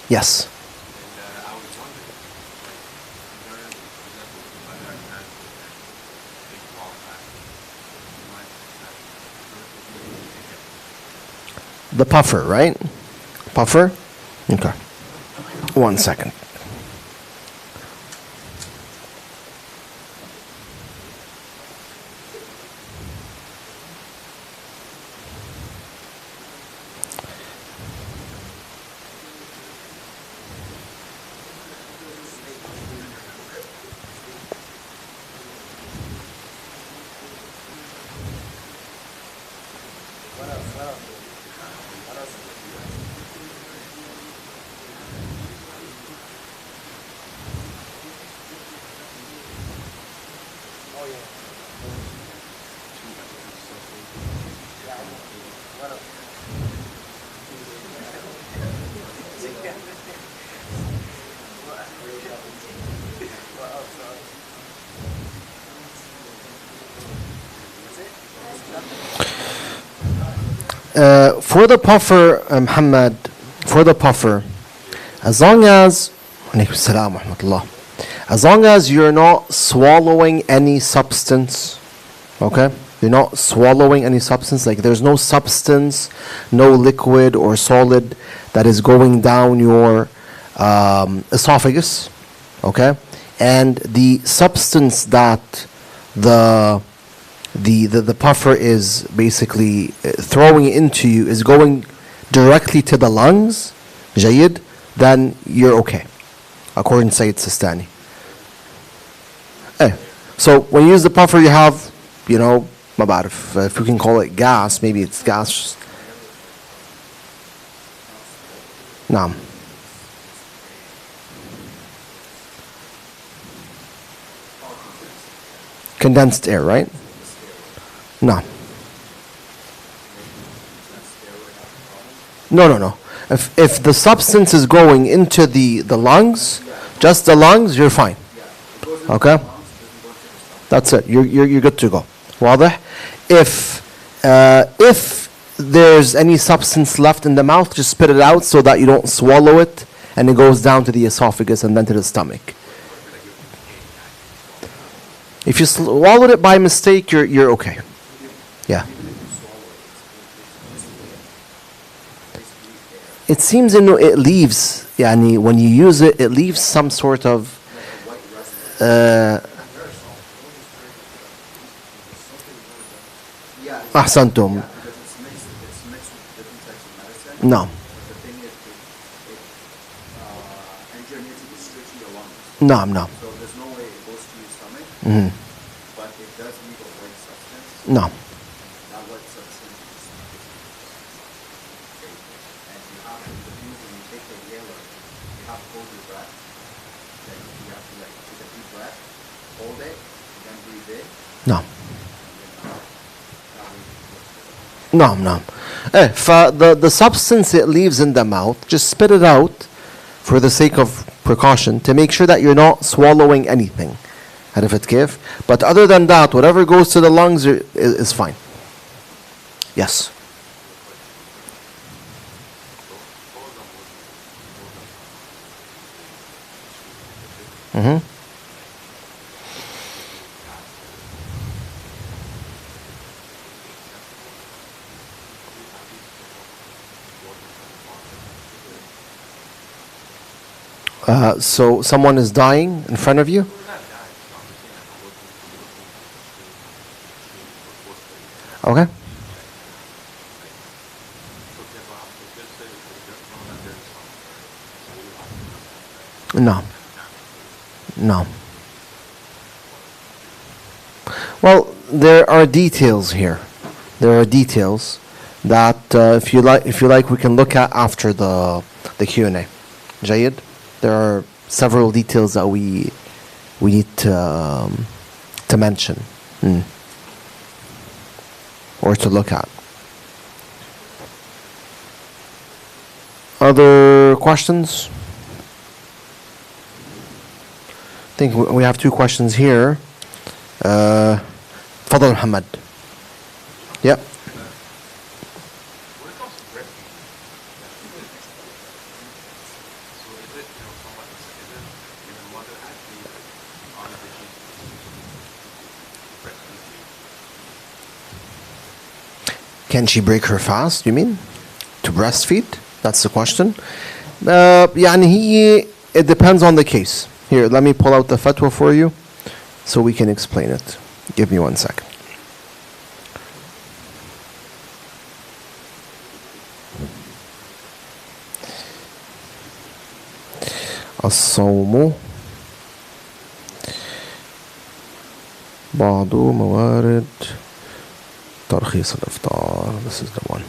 Yes. The puffer, right? Puffer? Okay. 1 second. For the puffer, Muhammad, for the puffer, as long as you're not swallowing any substance, okay? You're not swallowing any substance, like there's no substance, no liquid or solid that is going down your esophagus, okay? And the substance that the puffer is basically throwing into you is going directly to the lungs, جيد, then you're okay, according to Sayyid Sistani. So when you use the puffer, you have, ما بعرف, if you can call it gas, maybe it's gas. نعم. Condensed air, right? No. No. If the substance is going into the lungs, just the lungs, you're fine. Okay? That's it. You're good to go. واضح? If there's any substance left in the mouth, just spit it out so that you don't swallow it and it goes down to the esophagus and then to the stomach. If you swallowed it by mistake, you're okay. Yeah. It seems it leaves, يعني when you use it, it leaves some sort of أحسنتم. No. No. So there's no way it goes to your stomach, but it does leave a white substance. No. That white substance is and you have to, when you take the inhaler, you have to hold your breath. Then you have to like take a deep breath, hold it, then breathe in. No. No. The substance it leaves in the mouth, just spit it out for the sake of precaution to make sure that you're not swallowing anything. عرفت كيف؟ But other than that, whatever goes to the lungs is fine. Yes. So someone is dying in front of you? Okay. No. Well, there are details here. There are details that if you like we can look at after the Q&A. جيد? There are several details that we need to mention or to look at. Other questions? I think we have two questions here. تفضل محمد. Yep. Can she break her fast, you mean? To breastfeed? That's the question. It depends on the case. Here, let me pull out the fatwa for you so we can explain it. Give me 1 second. الصوم بعض موارد ترخيص الإفطار. This is the one.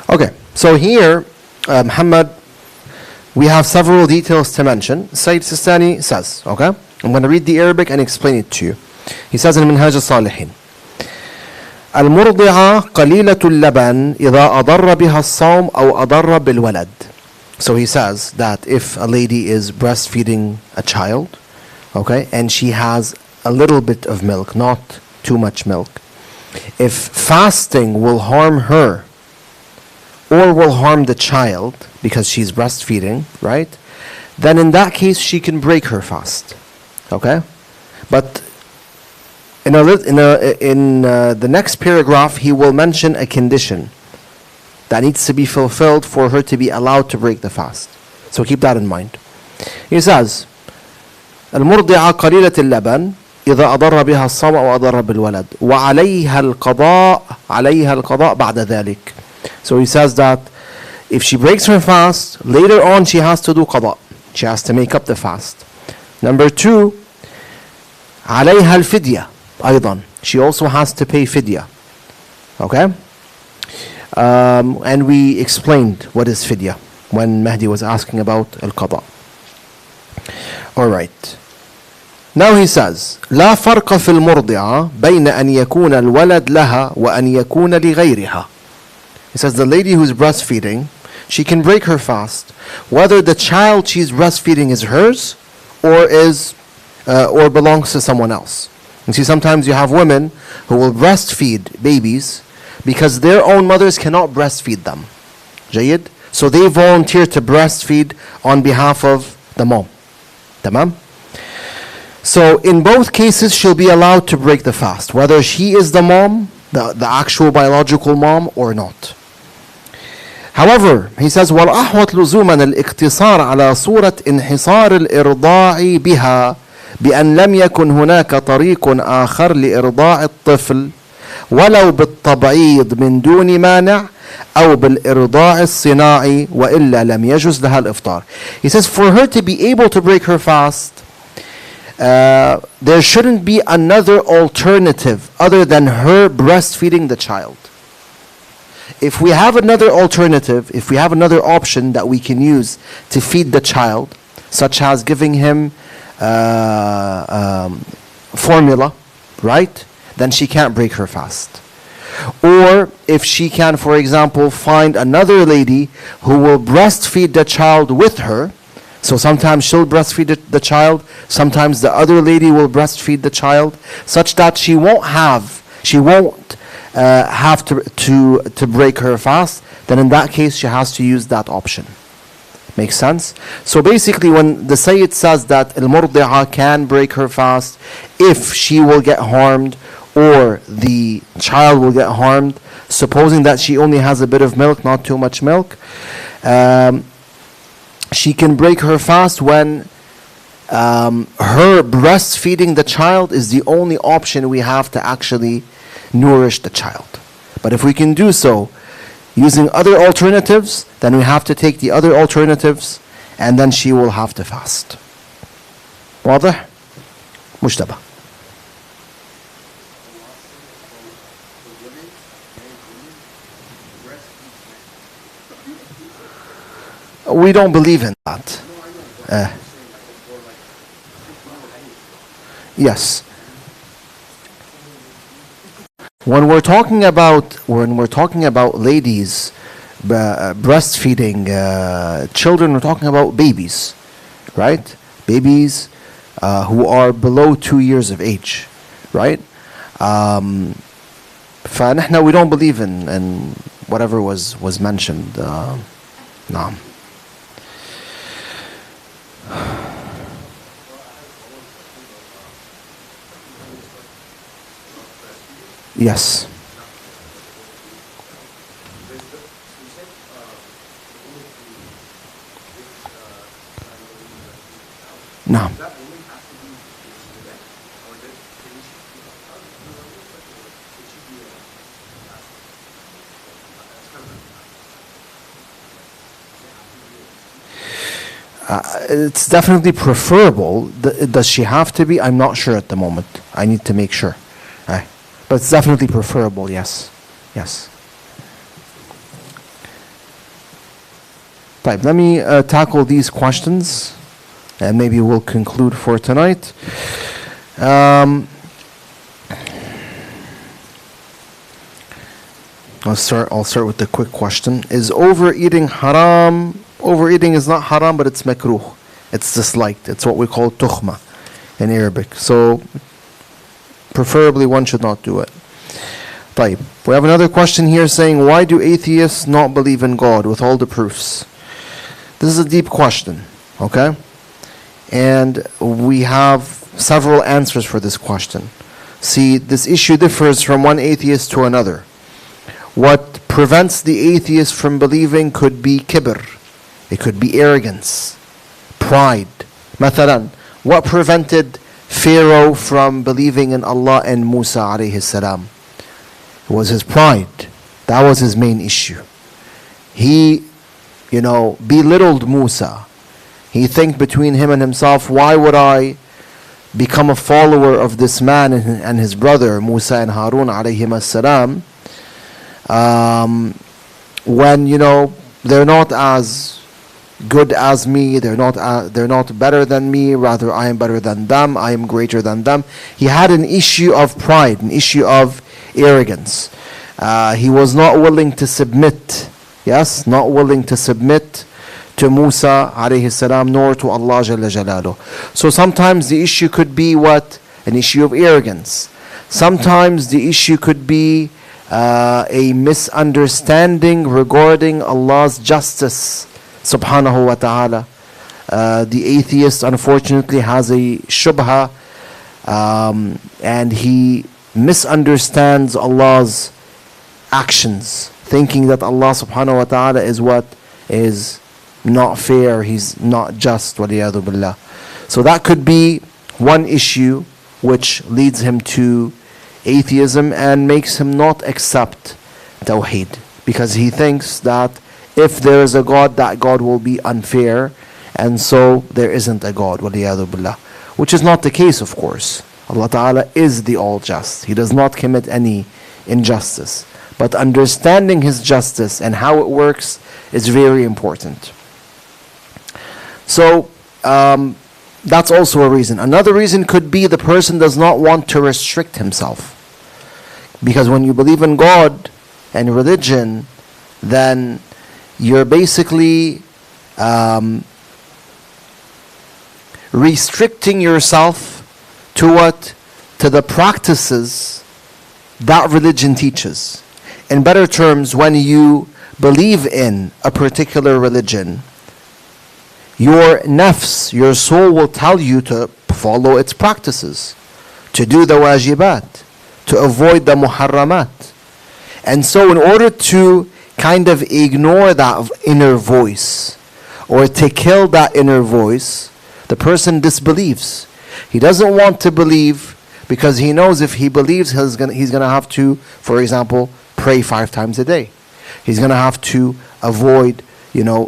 Okay, so here, Muhammad, we have several details to mention. Sayyid Sistani says, okay, I'm going to read the Arabic and explain it to you. He says in منهاج الصالحين المرضعة قليلة اللبن إذا أضر بها الصوم أو أضر بالولد. So he says that if a lady is breastfeeding a child, okay, and she has a little bit of milk, not too much milk, if fasting will harm her or will harm the child because she's breastfeeding, right? Then in that case she can break her fast, okay? But in the next paragraph he will mention a condition that needs to be fulfilled for her to be allowed to break the fast. So keep that in mind. He says, المرضعة قليلة اللبن إذا أضر بها الصوم أو أضر بالولد وعليها القضاء بعد ذلك. So he says that If she breaks her fast, later on she has to do qada. She has to make up the fast. Number 2, عليها الفدية أيضا. She also has to pay fidya. Okay? And we explained what is fidya when Mahdi was asking about al-qada. Alright. Now he says, لا فرق في المرضعة بين أن يكون الولد لها وأن يكون لغيرها. He says the lady who's breastfeeding, she can break her fast whether the child she's breastfeeding is hers or belongs to someone else. You see, sometimes you have women who will breastfeed babies because their own mothers cannot breastfeed them. جيد? So they volunteer to breastfeed on behalf of the mom. Tamam? So in both cases, she'll be allowed to break the fast, whether she is the mom, the actual biological mom, or not. However, he says, وَالْأَحْوَطْ لُزُومًا الْإِقْتِصَارَ عَلَى صُورَةِ انْحِصَارِ الْإِرْضَاعِ بِهَا بأن لم يكن هناك طريق آخر لإرضاع الطفل ولو بالتبعيض من دون مانع أو بالإرضاع الصناعي وإلا لم يجوز لها الإفطار. He says for her to be able to break her fast, there shouldn't be another alternative other than her breastfeeding the child. If we have another alternative, if we have another option that we can use to feed the child, such as giving him formula, right? Then she can't break her fast. Or if she can, for example, find another lady who will breastfeed the child with her. So sometimes she'll breastfeed the child, sometimes the other lady will breastfeed the child, such that she won't have to break her fast. Then in that case, she has to use that option. Makes sense? So basically, when the Sayyid says that al-murdi'a can break her fast if she will get harmed or the child will get harmed, supposing that she only has a bit of milk, not too much milk, she can break her fast when her breastfeeding the child is the only option we have to actually nourish the child. But if we can do so using other alternatives, then we have to take the other alternatives and then she will have to fast. واضح؟ مشتبه. We don't believe in that. Yes. When we're talking about ladies breastfeeding children, we're talking about babies, right? Babies who are below 2 years of age, right? فنحن we don't believe in whatever was mentioned. نعم. Yes. نعم. It's definitely preferable. Does she have to be? I'm not sure at the moment. I need to make sure. But it's definitely preferable, yes. Yes. Let me tackle these questions and maybe we'll conclude for tonight. I'll start with the quick question. Is overeating haram? Overeating is not haram, but it's makruh. It's disliked. It's what we call tukhma in Arabic. So preferably one should not do it. طيب. We have another question here saying, why do atheists not believe in God with all the proofs? This is a deep question, okay? And we have several answers for this question. See, this issue differs from one atheist to another. What prevents the atheist from believing could be kibr. It could be arrogance, pride. مثلا, what prevented Pharaoh from believing in Allah and Musa alayhi salam? It was his pride. That was his main issue. He belittled Musa. He think between him and himself, why would I become a follower of this man and his brother, Musa and Harun alayhim as-salam, when, they're not as good as me, they're not better than me, rather I am better than them, I am greater than them. He had an issue of pride, an issue of arrogance. He was not willing to submit, not willing to submit to Musa alayhi salam, nor to Allah Jalla Jalaluh. So sometimes the issue could be what? An issue of arrogance. Sometimes the issue could be a misunderstanding regarding Allah's justice subhanahu wa ta'ala. The atheist unfortunately has a shubha, and he misunderstands Allah's actions, thinking that Allah subhanahu wa ta'ala is what? Is not fair, He's not just, waliyadu billah. So that could be one issue which leads him to atheism and makes him not accept Tawheed, because he thinks that if there is a God, that God will be unfair, and so there isn't a God, waliyadu billah. Which is not the case, of course. Allah Ta'ala is the all-just. He does not commit any injustice. But understanding His justice and how it works is very important. So, that's also a reason. Another reason could be the person does not want to restrict himself. Because when you believe in God and religion, then you're basically restricting yourself to what? To the practices that religion teaches. In better terms, when you believe in a particular religion, your nafs, your soul will tell you to follow its practices, to do the wajibat, to avoid the muharramat. And so in order to kind of ignore that inner voice, or to kill that inner voice, the person disbelieves. He doesn't want to believe because he knows if he believes he's going to have to, for example, pray 5 times a day. He's going to have to avoid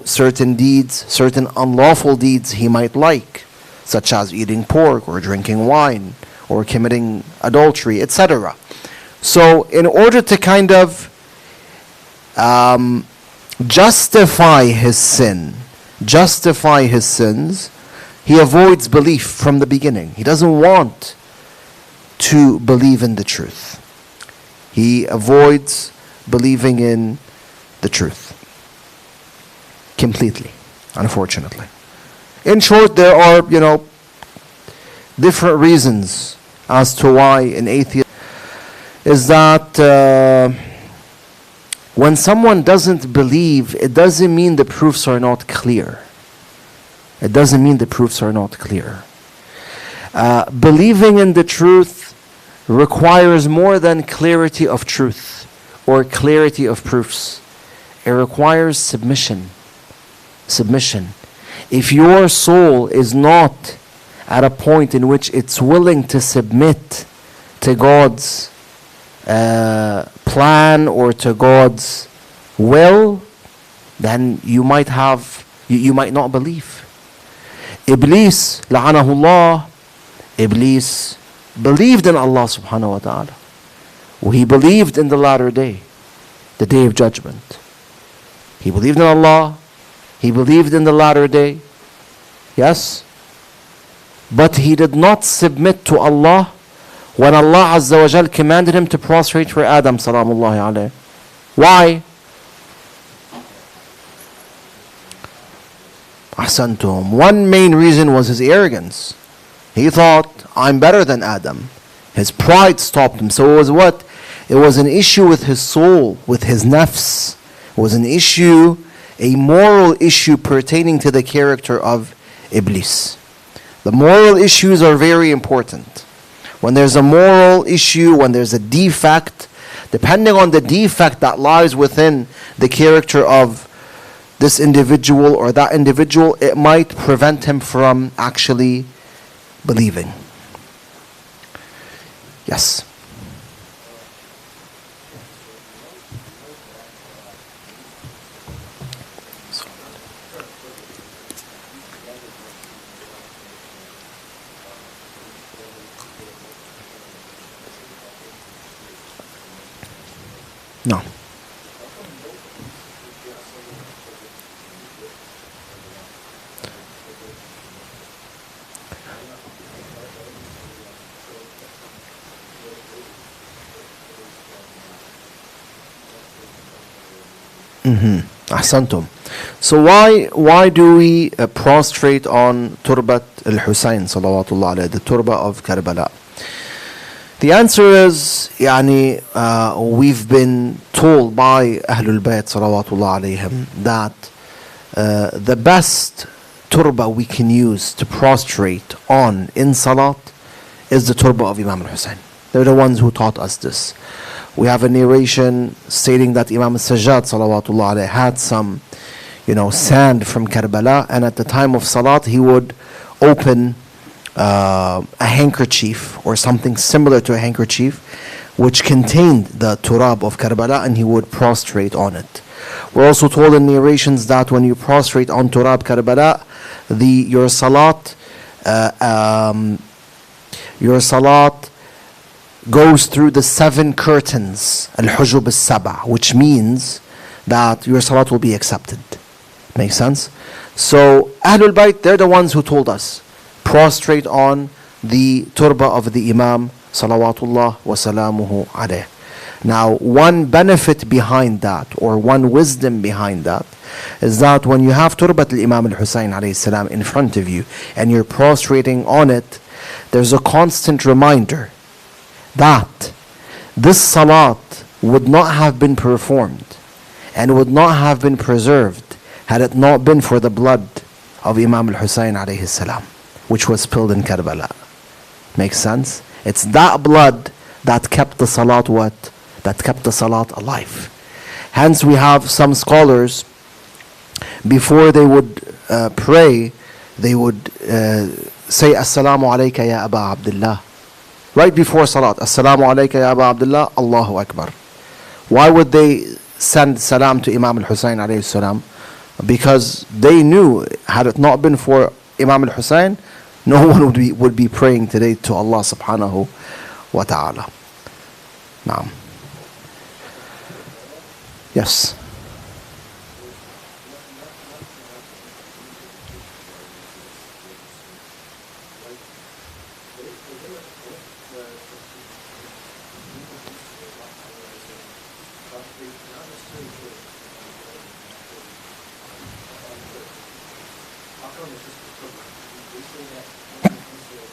certain deeds, certain unlawful deeds he might like, such as eating pork or drinking wine or committing adultery, etc. So in order to kind of justify his sin, justify his sins, he avoids belief from the beginning. He doesn't want to believe in the truth. He avoids believing in the truth completely, unfortunately. In short, there are, different reasons as to why an atheist is that when someone doesn't believe, it doesn't mean the proofs are not clear. It doesn't mean the proofs are not clear. Believing in the truth requires more than clarity of truth or clarity of proofs. It requires submission. Submission. If your soul is not at a point in which it's willing to submit to God's plan or to God's will, then you might not believe. Iblis, la'anahullah, Iblis believed in Allah subhanahu wa ta'ala. He believed in the latter day, the day of judgment. He believed in Allah, he believed in the latter day, yes? But he did not submit to Allah when Allah Azza wa Jal commanded him to prostrate for Adam salamullahi alayhi. Why? Ahsantum. One main reason was his arrogance. He thought, I'm better than Adam. His pride stopped him. So it was what? It was an issue with his soul, with his nafs. It was an issue, a moral issue pertaining to the character of Iblis. The moral issues are very important. When there's a moral issue, when there's a defect, depending on the defect that lies within the character of this individual or that individual, it might prevent him from actually believing. Yes. No. أحسنتم. So why do we prostrate on Turbat al-Husayn salawatullah alayhi, the turba of Karbala? The answer is, we've been told by Ahlul Bayt salawatullah alayhim that the best turba we can use to prostrate on in salat is the turba of Imam al-Husayn. They're the ones who taught us this. We have a narration stating that Imam al-Sajjad salawatullah alayhi had some, sand from Karbala, and at the time of salat he would open a handkerchief or something similar to a handkerchief which contained the turab of Karbala, and he would prostrate on it. We're also told in narrations that when you prostrate on turab Karbala, your salat goes through the 7 curtains, al-hujub al-saba, which means that your salat will be accepted. Makes sense? So Ahlul Bayt, they're the ones who told us, prostrate on the turba of the Imam salawatullah wa salamuhu alayh. Now, one benefit behind that, or one wisdom behind that, is that when you have turbat al-Imam al-Husayn alayhi salam in front of you and you're prostrating on it, there's a constant reminder that this salat would not have been performed and would not have been preserved had it not been for the blood of Imam al-Husayn alayhi salam, which was spilled in Karbala. Makes sense? It's that blood that kept the salat that kept the salat alive. Hence we have some scholars, before they would pray, they would say Assalamu alayka ya Aba Abdullah. Right before salat, Assalamu alayka ya Aba Abdullah, Allahu Akbar. Why would they send salam to Imam al-Husayn alayhi salam? Because they knew, had it not been for Imam al-Husayn, no one would be praying today to Allah subhanahu wa ta'ala. Naam. Yes.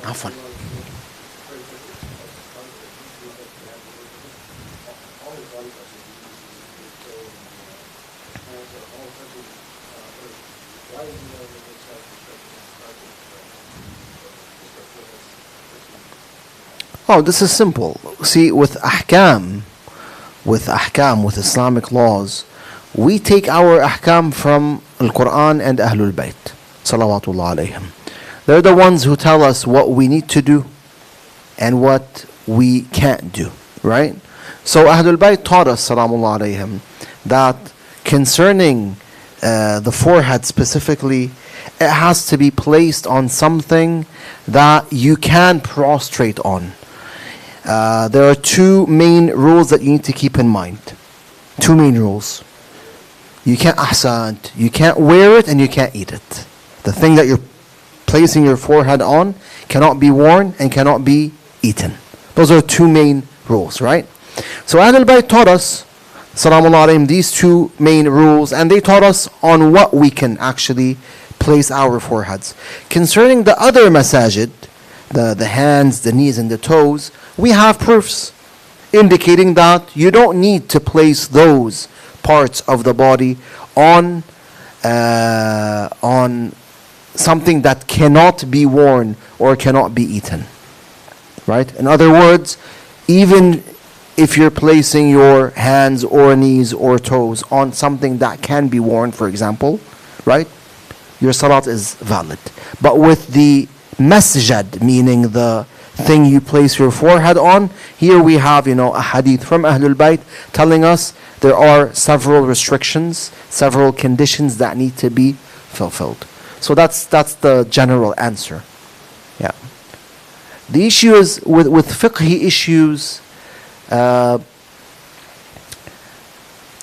عفوا. Oh, this is simple. See, with ahkam, with Islamic laws, we take our ahkam from Al-Quran and Ahlul Bayt, salawatullah alayhim. They're the ones who tell us what we need to do and what we can't do, right? So Ahlul Bayt taught us, salamullah alayhim, that concerning the forehead specifically, it has to be placed on something that you can prostrate on. There are 2 main rules that you need to keep in mind. 2 main rules. You can't wear it and you can't eat it. The thing that you're placing your forehead on cannot be worn and cannot be eaten. Those are 2 main rules, right? So Ahlul Bayt taught us, salamullah alayhim, these 2 main rules, and they taught us on what we can actually place our foreheads. Concerning the other masajid, the hands, the knees, and the toes, we have proofs indicating that you don't need to place those parts of the body on something that cannot be worn or cannot be eaten. Right? In other words, even if you're placing your hands or knees or toes on something that can be worn, for example, right? Your salat is valid. But with the masjad, meaning the thing you place your forehead on, here we have, a hadith from Ahlul Bayt telling us there are several restrictions, several conditions that need to be fulfilled. So that's the general answer. Yeah. The issue is with fiqhi issues,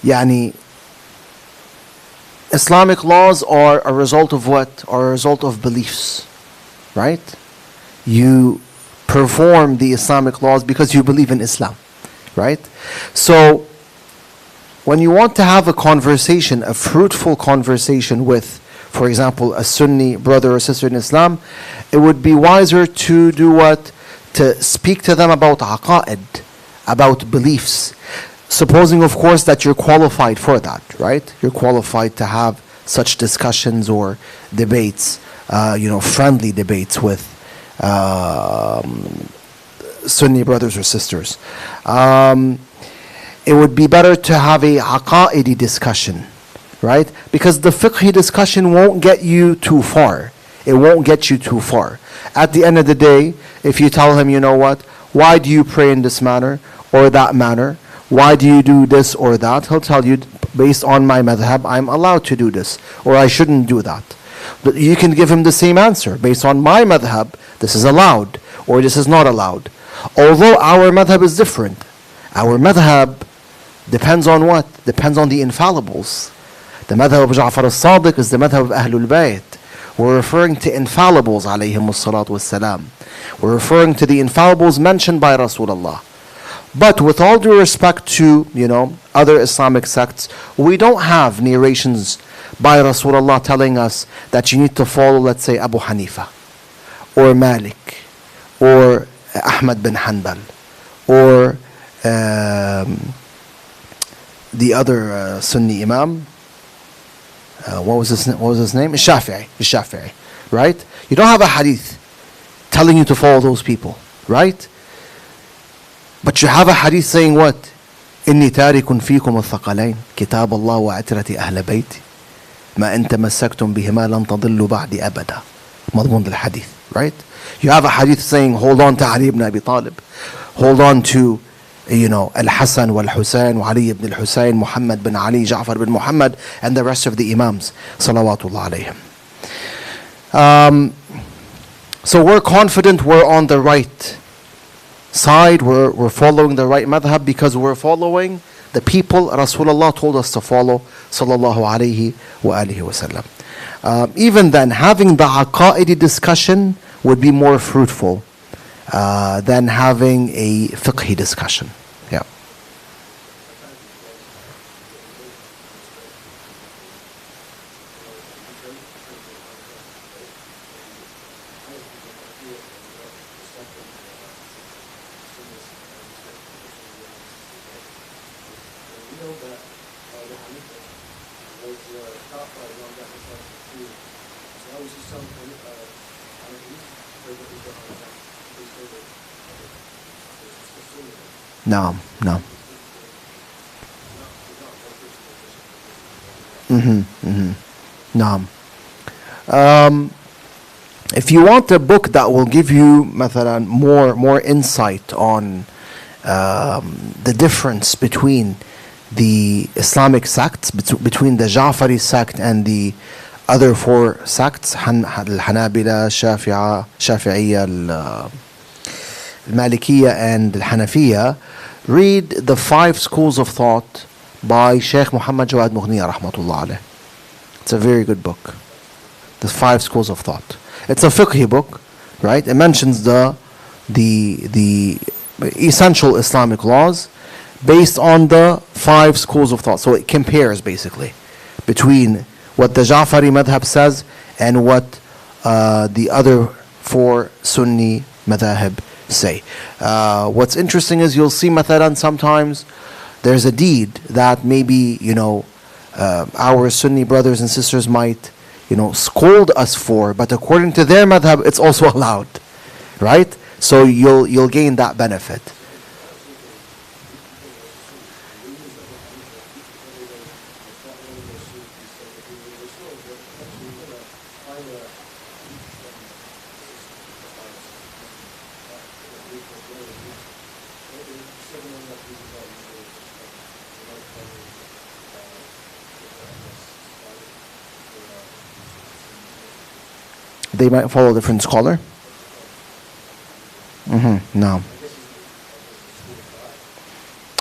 يعني Islamic laws are a result of what? Are a result of beliefs, right? You perform the Islamic laws because you believe in Islam, right? So when you want to have a conversation, a fruitful conversation with, for example, a Sunni brother or sister in Islam, it would be wiser to do what? To speak to them about aqa'id, about beliefs. Supposing, of course, that you're qualified for that, right? You're qualified to have such discussions or debates, friendly debates with Sunni brothers or sisters. It would be better to have a aqa'idi discussion, right? Because the fiqhi discussion won't get you too far. It won't get you too far. At the end of the day, if you tell him, you know what, why do you pray in this manner or that manner? Why do you do this or that? He'll tell you, based on my madhab, I'm allowed to do this, or I shouldn't do that. But you can give him the same answer. Based on my madhab, this is allowed, or this is not allowed. Although our madhab is different. Our madhab depends on what? Depends on the infallibles. The madhab of Ja'far al-Sadiq is the madhab of Ahlul Bayt. We're referring to infallibles, alayhim as-salatu was-salam. We're referring to the infallibles mentioned by Rasulullah. But with all due respect to, other Islamic sects, we don't have narrations by Rasulullah telling us that you need to follow, let's say, Abu Hanifa, or Malik, or Ahmad bin Hanbal, or the other Sunni Imam. What was his name? Shafi'i, right? You don't have a hadith telling you to follow those people, right? But you have a hadith saying what? إني تارك فيكم الثقلين كتاب الله وعترة أهل بيتي ما إن تمسكتم بهما لن تضلوا بعد أبدا. مضمون الحديث, right? You have a hadith saying, hold on to Ali ibn Abi Talib, hold on to, Al-Hasan wal-Husayn, Ali ibn al-Husayn, Muhammad bin Ali, Ja'far bin Muhammad, and the rest of the Imams, salawatullah alayhim. So we're confident we're on the right side, we're following the right madhab because we're following the people Rasulullah told us to follow, sallallahu alayhi wa alihi wa sallam. Even then, having the aqa'idi discussion would be more fruitful than having a fiqhi discussion. Yeah. No. No. If you want a book that will give you مثلا more insight on the difference between the Islamic sects, between the Ja'fari sect and the other four sects, Al-Hanabila, Shafi'iyya, Al-Malikiyya and Al-Hanafiya, read the 5 schools of thought by Sheikh Muhammad Jawad Mughniya rahmatullah alayh. It's a very good book. The 5 schools of thought. It's a fiqhi book, right? It mentions the essential Islamic laws based on the 5 schools of thought. So it compares basically between what the Ja'fari madhab says and what the other 4 Sunni madhab say. What's interesting is you'll see mathalan sometimes there's a deed that maybe our Sunni brothers and sisters might scold us for, but according to their madhab it's also allowed, right? So you'll gain that benefit. They might follow a different scholar. No.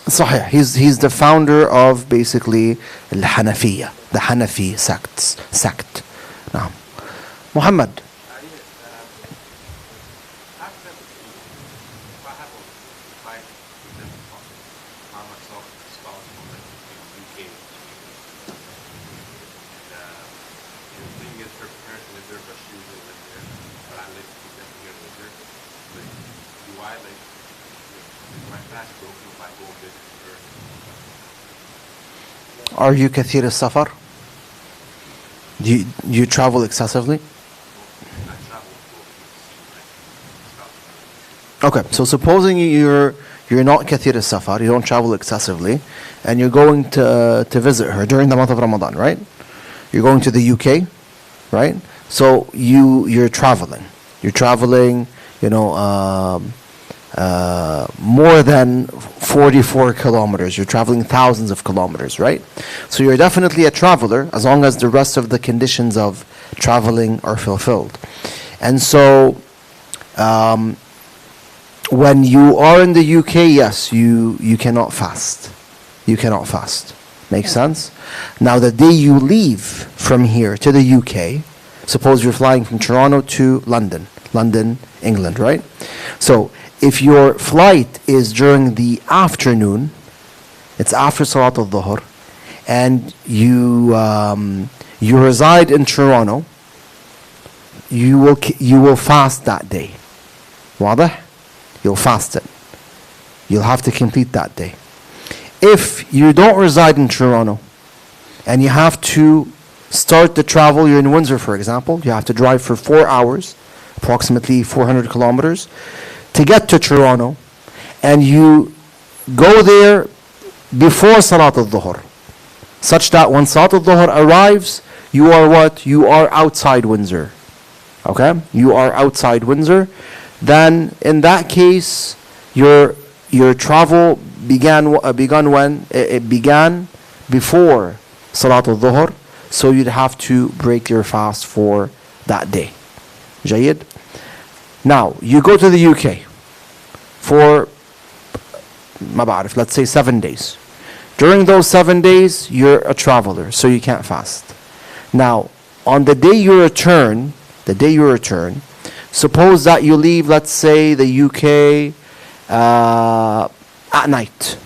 صحيح. He's the founder of basically الحنفية, the Hanafi sect. نعم. Muhammad. Are you كثير السفر? Do you travel excessively? Okay, so supposing you're not كثير السفر, you don't travel excessively, and you're going to visit her during the month of Ramadan, right? You're going to the UK, right? So you're traveling. You're traveling, more than 44 kilometers. You're traveling thousands of kilometers, right? So you're definitely a traveler as long as the rest of the conditions of traveling are fulfilled. And so when you are in the UK, yes, you cannot fast. You cannot fast. Makes sense? Now the day you leave from here to the UK, suppose you're flying from Toronto to London, England, right? So if your flight is during the afternoon, it's after Salat al-Dhuhr, and you reside in Toronto, you will fast that day. واضح? You'll fast it. You'll have to complete that day. If you don't reside in Toronto, and you have to start the travel, you're in Windsor, for example, you have to drive for 4 hours, approximately 400 kilometers, to get to Toronto, and you go there before Salat al-Dhuhr, such that when Salat al-Dhuhr arrives, you are what? You are outside Windsor. Okay? You are outside Windsor. Then, in that case, your travel began when? It began before Salat al-Dhuhr, so you'd have to break your fast for that day. جيد? Now, you go to the UK for, ما بعرف, let's say 7 days. During those 7 days, you're a traveler, so you can't fast. Now, on the day you return, suppose that you leave, let's say, the UK at night.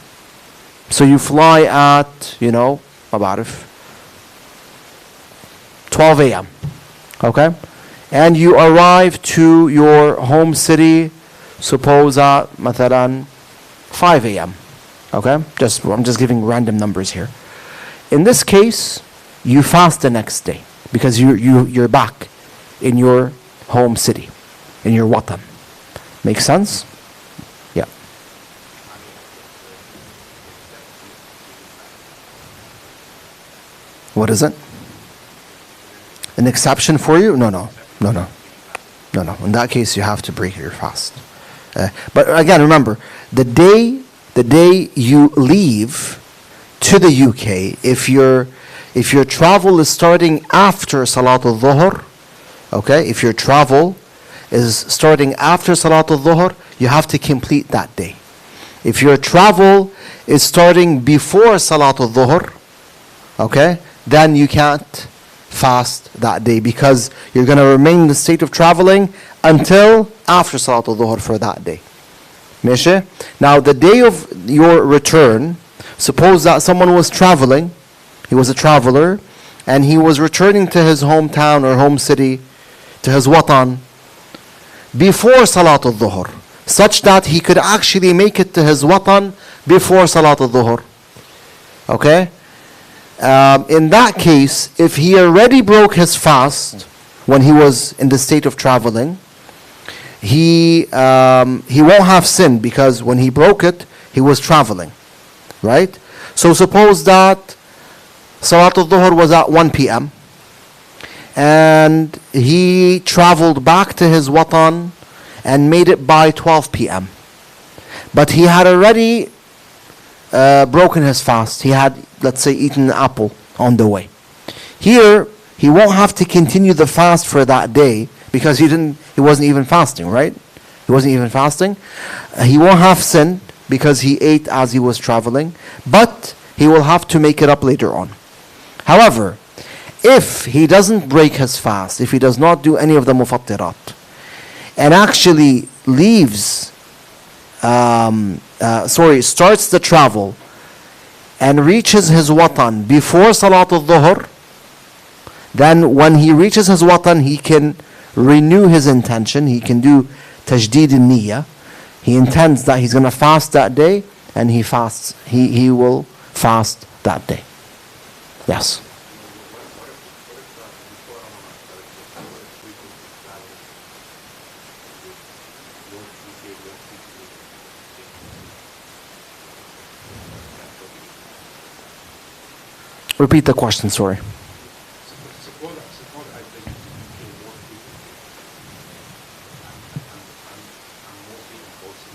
So you fly at, ما بعرف, 12 a.m. Okay? And you arrive to your home city, suppose at مثلا 5 a.m. Okay? I'm just giving random numbers here. In this case, you fast the next day because you're back in your home city, in your watan. Make sense? Yeah. What is it? An exception for you? No. In that case, you have to break your fast. But again, remember, the day you leave to the UK, if your travel is starting after Salat al-Dhuhr, okay, if your travel is starting after Salat al-Dhuhr, you have to complete that day. If your travel is starting before Salat al-Dhuhr, okay, then you can't fast that day because you're going to remain in the state of traveling until after Salat al-Dhuhr for that day. ماشي? Now the day of your return, suppose that someone was traveling, he was a traveler, and he was returning to his hometown or home city, to his watan, before Salat al-Dhuhr, such that he could actually make it to his watan before Salat al-Dhuhr. Okay? In that case, if he already broke his fast when he was in the state of traveling, he won't have sin because when he broke it, he was traveling, right? So suppose that Salat al-Dhuhr was at 1 p.m. and he traveled back to his watan and made it by 12 p.m. But he had already broken his fast. He had, let's say, eaten an apple on the way. Here, he won't have to continue the fast for that day because he wasn't even fasting, right? He wasn't even fasting. He won't have sin because he ate as he was traveling, but he will have to make it up later on. However, if he doesn't break his fast, if he does not do any of the mufattirat, and actually leaves, starts the travel and reaches his watan before Salat al-Dhuhr, then when he reaches his watan, he can renew his intention. He can do tajdeed al-niyyah. He intends that he's going to fast that day, and he fasts. He will fast that day. Yes. Repeat the question, sorry. Suppose I think you kill more people. I'm mostly enforcing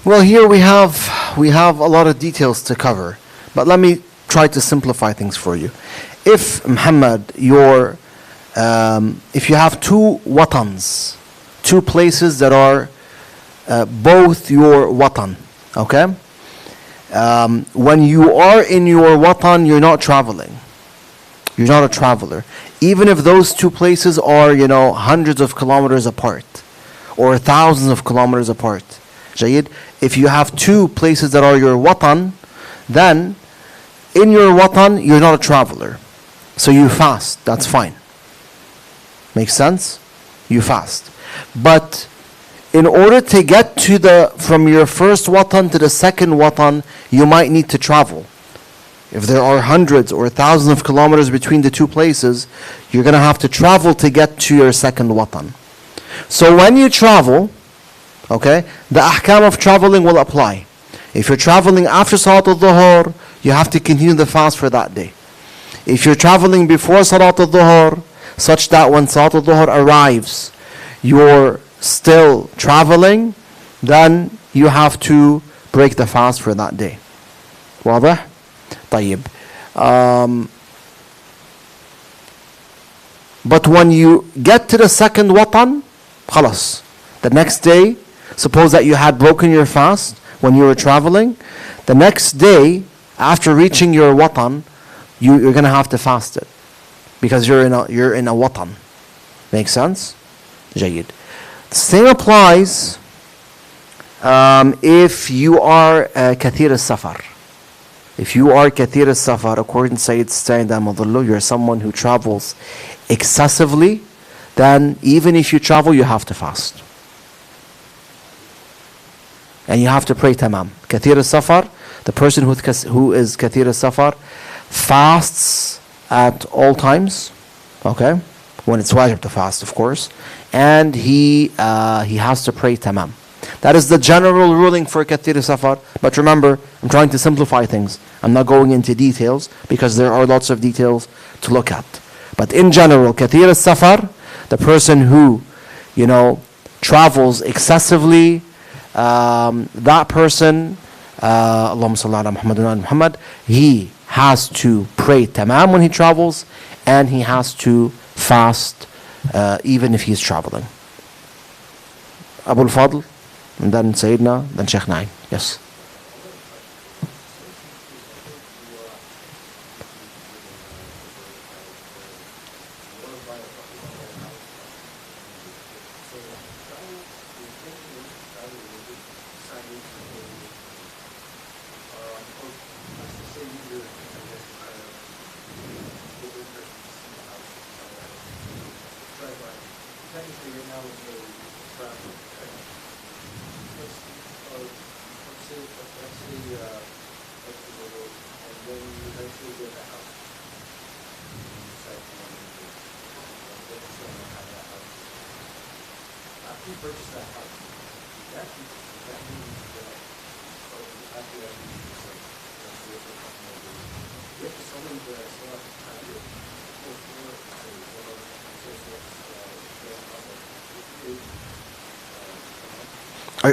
Well, here we have a lot of details to cover, but let me try to simplify things for you. If Muhammad, if you have two watans, two places that are both your watan, okay? When you are in your watan, you're not traveling. You're not a traveler. Even if those two places are, hundreds of kilometers apart or thousands of kilometers apart. Jayyid, if you have two places that are your watan, then in your watan, you're not a traveler. So you fast, that's fine. Makes sense? You fast. But in order to get from your first watan to the second watan, you might need to travel. If there are hundreds or thousands of kilometers between the two places, you're going to have to travel to get to your second watan. So when you travel, okay, the ahkam of traveling will apply. If you're traveling after Salat al-Dhuhr, you have to continue the fast for that day. If you're traveling before Salat al-Dhuhr, such that when Salat al-Dhuhr arrives, you're still traveling, then you have to break the fast for that day. واضح؟ طيب. But when you get to the second watan, خلاص, the next day, suppose that you had broken your fast when you were traveling, the next day, after reaching your watan, you're going to have to fast it. Because you're in a watan. Make sense? جيد. Same applies if you are kathir al-safar. If you are kathir al-safar, according to Sayyid Sa'id al-Madhullu, you're someone who travels excessively, then even if you travel, you have to fast. And you have to pray tamam. Kathir al-safar, the person who is kathir al-safar, fasts at all times, okay? When it's wajib to fast, of course. And he has to pray tamam. That is the general ruling for kathir al-safar. But remember, I'm trying to simplify things. I'm not going into details because there are lots of details to look at. But in general, kathir al-safar, the person who, travels excessively, that person, Allahumma salli ala Muhammad wa ala Muhammad, he has to pray tamam when he travels, and he has to fast even if he's traveling. Abu al-Fadl, and then Sayyidina, then Sheikh Naim. Yes.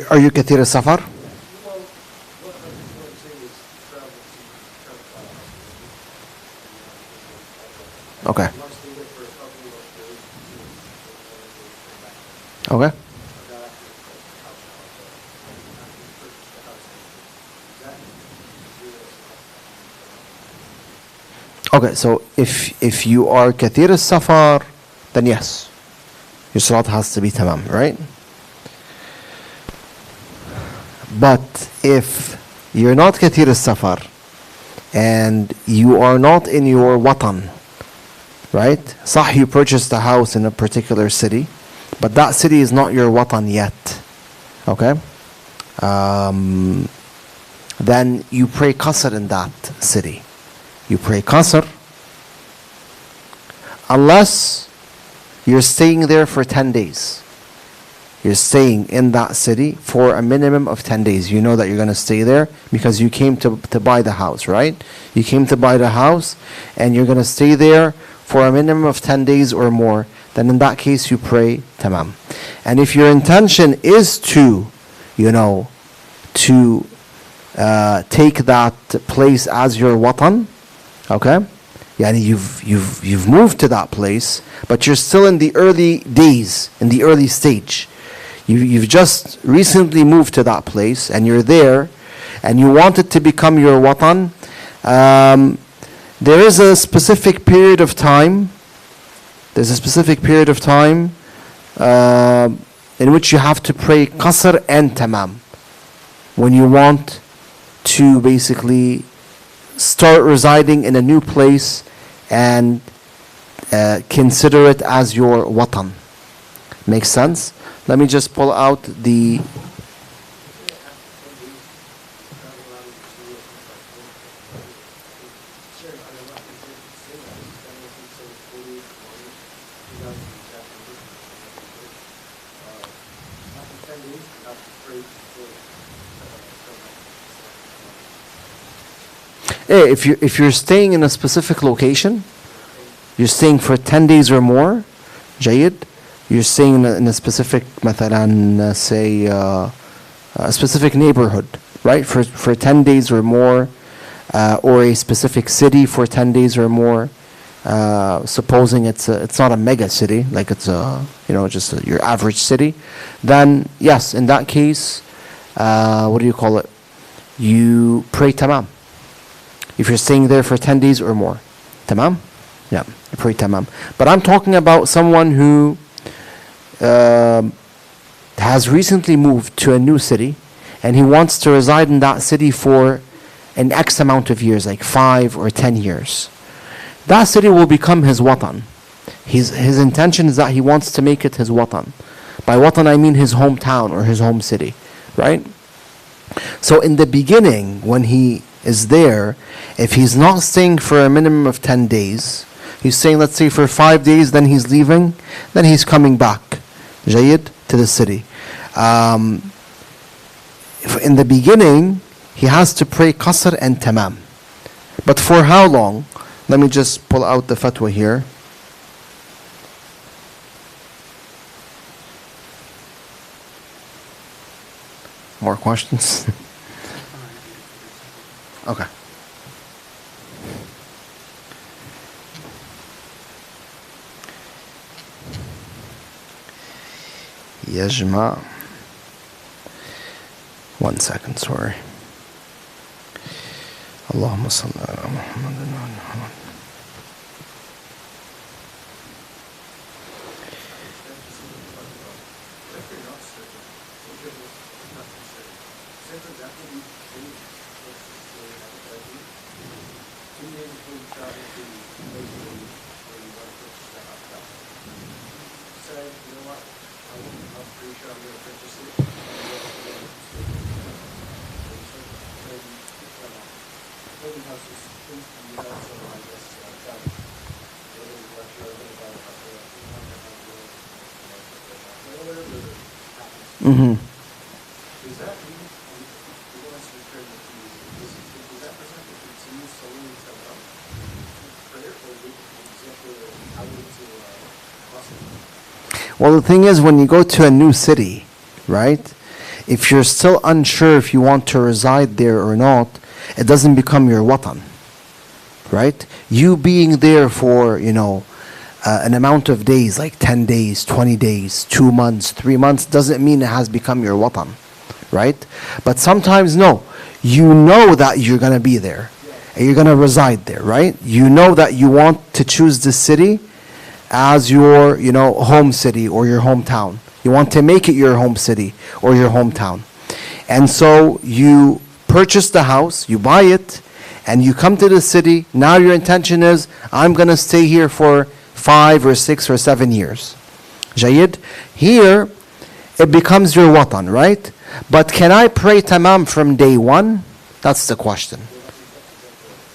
Are you كثير السفر? Okay. Okay. Okay, so if you are كثير السفر, then yes, your salat has to be tamam, right? But if you're not كثير السفر and you are not in your watan, right? صح, you purchased a house in a particular city, but that city is not your watan yet, okay? Then you pray qasr in that city. You pray qasr unless you're staying there for 10 days. You're staying in that city for a minimum of 10 days. You know that you're going to stay there because you came to buy the house, right? You came to buy the house and you're going to stay there for a minimum of 10 days or more. Then in that case you pray tamam. And if your intention is to, take that place as your watan, okay? Yani you've moved to that place, but you're still in the early days, in the early stage. You've just recently moved to that place and you're there and you want it to become your watan. There is a specific period of time. There's a specific period of time in which you have to pray qasr and tamam when you want to basically start residing in a new place and consider it as your watan. Makes sense? Let me just pull out the... If you're staying in a specific location, you're staying for 10 days or more, جيد, you're staying in a specific, مثلا, say, a specific neighborhood, right, for 10 days or more, or a specific city for 10 days or more, supposing it's not a mega city, like it's just your average city, then yes, in that case, you pray tamam. If you're staying there for 10 days or more. Tamam? Yeah, you pray tamam. But I'm talking about someone who has recently moved to a new city and he wants to reside in that city for an X amount of years, like 5 or 10 years. That city will become his watan. His intention is that he wants to make it his watan. By watan I mean his hometown or his home city, right? So in the beginning, when he is there, if he's not staying for a minimum of 10 days, he's staying, let's say, for 5 days, then he's leaving, then he's coming back, جيد, to the city. In the beginning, he has to pray qasr and tamam. But for how long? Let me just pull out the fatwa here. More questions? Okay. يجمع. 1 second, sorry. اللهم صل على محمد وعلى محمد. Well, the thing is, when you go to a new city, right? If you're still unsure if you want to reside there or not, it doesn't become your watan, right? You being there for, an amount of days, like 10 days, 20 days, 2 months, 3 months, doesn't mean it has become your watan, right? But sometimes, no. You know that you're going to be there, and you're going to reside there, right? You know that you want to choose this city as your, home city or your hometown. You want to make it your home city or your hometown. And so you purchase the house, you buy it, and you come to the city. Now your intention is, I'm going to stay here for 5 or 6 or 7 years. Jayyid. Here, it becomes your watan, right? But can I pray tamam from day one? That's the question.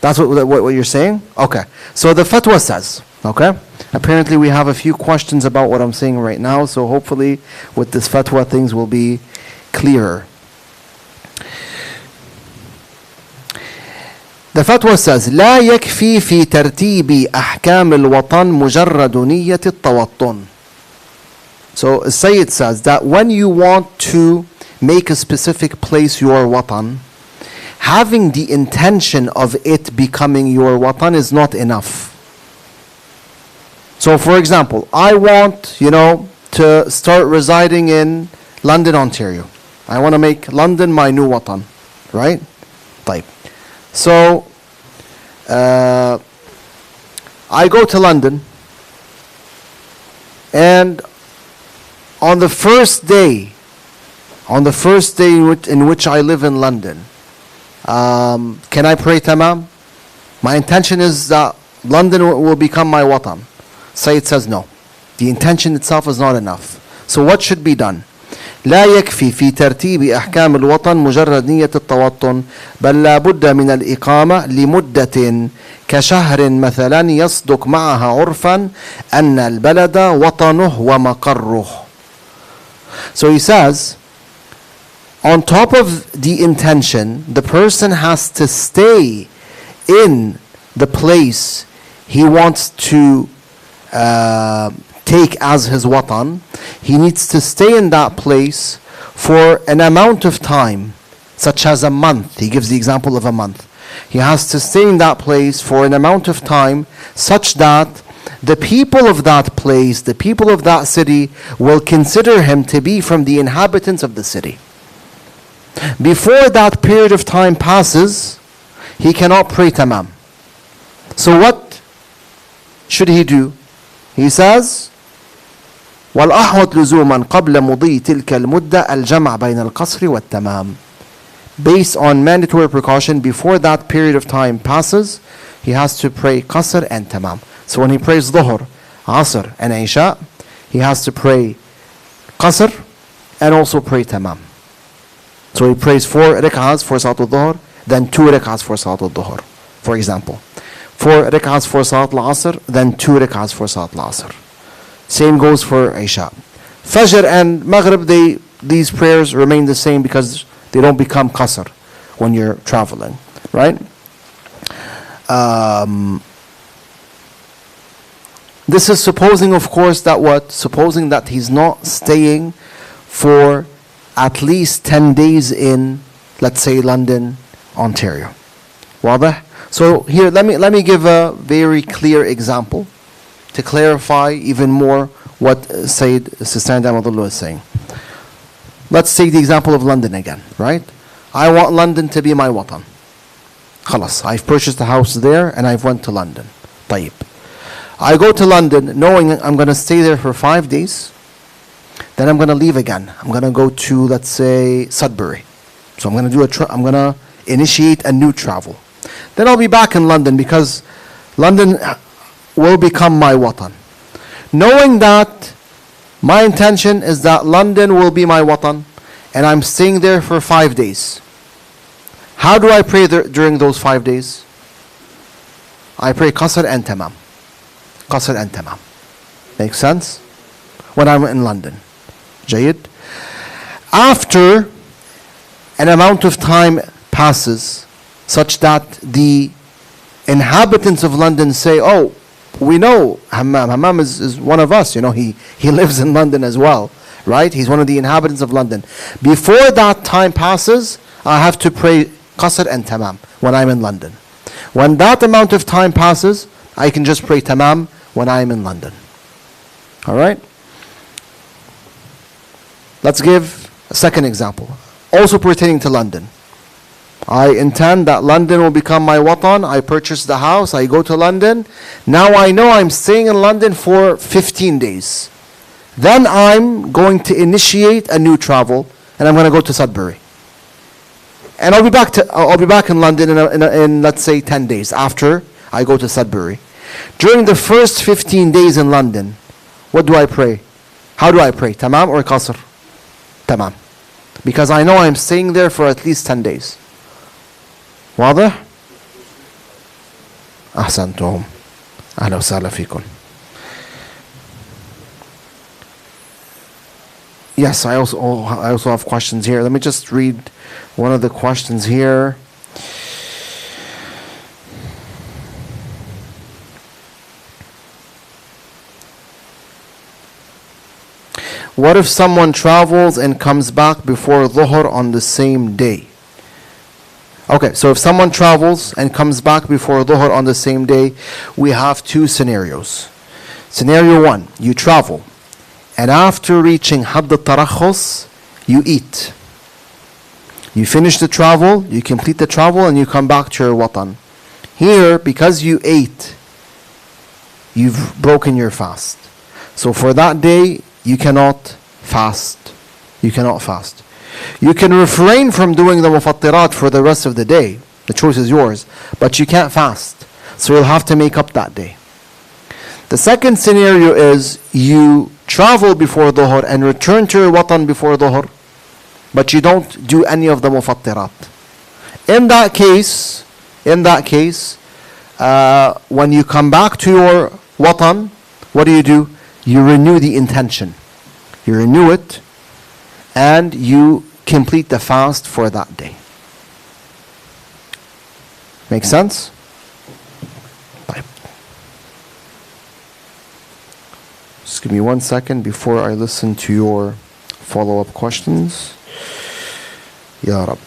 That's what you're saying? Okay. So the fatwa says, okay? Apparently we have a few questions about what I'm saying right now, so hopefully with this fatwa things will be clearer. The fatwa says, لا يكفي في ترتيب أحكام الوطن مجرد نية التوطن. So Sayyid says that when you want to make a specific place your watan, having the intention of it becoming your watan is not enough. So for example, I want, to start residing in London, Ontario. I want to make London my new watan, right? Type. So, I go to London, and on the first day in which I live in London, can I pray tamam? My intention is that London will become my watan. Sayyid says no. The intention itself is not enough. So what should be done? لا يكفي في ترتيب أحكام الوطن مجرد نية التوطن بل لا بد من الإقامة لمدة كشهر مثلا يصدق معها عرفا أن البلد وطنه ومقره. So he says, on top of the intention, the person has to stay in the place he wants to take as his watan. He needs to stay in that place for an amount of time, such as a month. He gives the example of a month. He has to stay in that place for an amount of time such that the people of that place, the people of that city, will consider him to be from the inhabitants of the city. Before that period of time passes, he cannot pray tamam. So what should he do? He says, وَالْأَحْوَطْ لُزُومًا قَبْلَ مُضِي تِلْكَ الْمُدَّةِ الْجَمْعَ بَيْنَ الْقَصْرِ وَالتَّمَامِ. Based on mandatory precaution, before that period of time passes, he has to pray qasr and tamam. So when he prays dhuhr, asr and isha, he has to pray qasr and also pray tamam. So he prays 4 rak'ahs for Salat al-Dhuhr, then 2 rak'ahs for Salat al-Dhuhr, for example. 4 rak'ahs for Salat al-Asr, then 2 rak'ahs for Salat al-Asr. Same goes for Isha. Fajr and Maghrib, these prayers remain the same because they don't become qasr when you're traveling, right? This is supposing, of course, that what? Supposing that he's not staying for at least 10 days in, let's say, London, Ontario. واضح? So here, let me give a very clear example to clarify even more what Sayyid Sistan Damadullah is saying. Let's take the example of London again, right? I want London to be my watan. Khalas, I've purchased a house there and I've went to London. طيب. I go to London knowing I'm going to stay there for 5 days. Then I'm going to leave again. I'm going to go to, let's say, Sudbury. So I'm going to I'm going to initiate a new travel. Then I'll be back in London because London will become my watan. Knowing that my intention is that London will be my watan and I'm staying there for 5 days. How do I pray during those 5 days? I pray qasr and tamam. Qasr and tamam. Makes sense? When I'm in London. Jayyid. After an amount of time passes such that the inhabitants of London say, oh, we know Hamam is one of us, he lives in London as well, right? He's one of the inhabitants of London. Before that time passes, I have to pray Qasr and Tamam when I'm in London. When that amount of time passes, I can just pray Tamam when I'm in London. Alright? Let's give a second example, also pertaining to London. I intend that London will become my watan. I purchase the house, I go to London. Now I know I'm staying in London for 15 days. Then I'm going to initiate a new travel, and I'm going to go to Sudbury. And I'll be back in London in let's say 10 days after I go to Sudbury. During the first 15 days in London, what do I pray? How do I pray? Tamam or Qasr? Tamam. Because I know I'm staying there for at least 10 days. واضح؟ أحسنتم. أهلا وسهلا فيكم. Yes, I also have questions here. Let me just read one of the questions here. What if someone travels and comes back before Dhuhr on the same day? Okay, so if someone travels and comes back before Dhuhr on the same day, we have two scenarios. Scenario one, you travel, and after reaching Hadd al-Tarakhus, you eat. You finish the travel, you complete the travel, and you come back to your watan. Here, because you ate, you've broken your fast. So for that day, you cannot fast. You cannot fast. You can refrain from doing the mufattirat for the rest of the day. The choice is yours. But you can't fast. So you'll have to make up that day. The second scenario is you travel before Dhuhr and return to your watan before Dhuhr, but you don't do any of the mufattirat. In that case, when you come back to your watan, what do? You renew the intention. You renew it, and you complete the fast for that day. Make sense? Just give me 1 second before I listen to your follow-up questions. Ya Rab.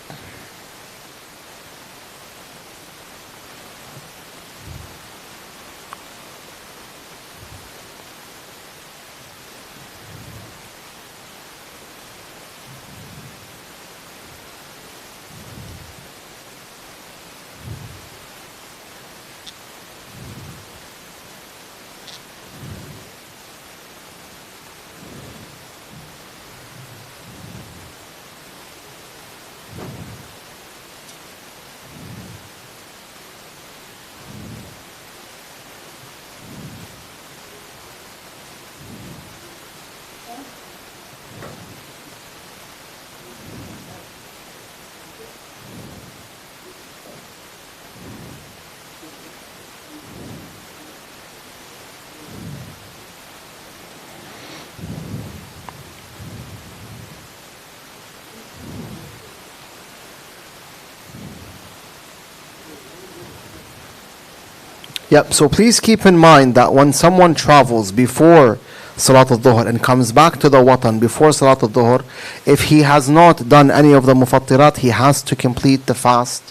Yep, so please keep in mind that when someone travels before Salat al-Dhuhr and comes back to the watan before Salat al-Dhuhr, if he has not done any of the mufattirat, he has to complete the fast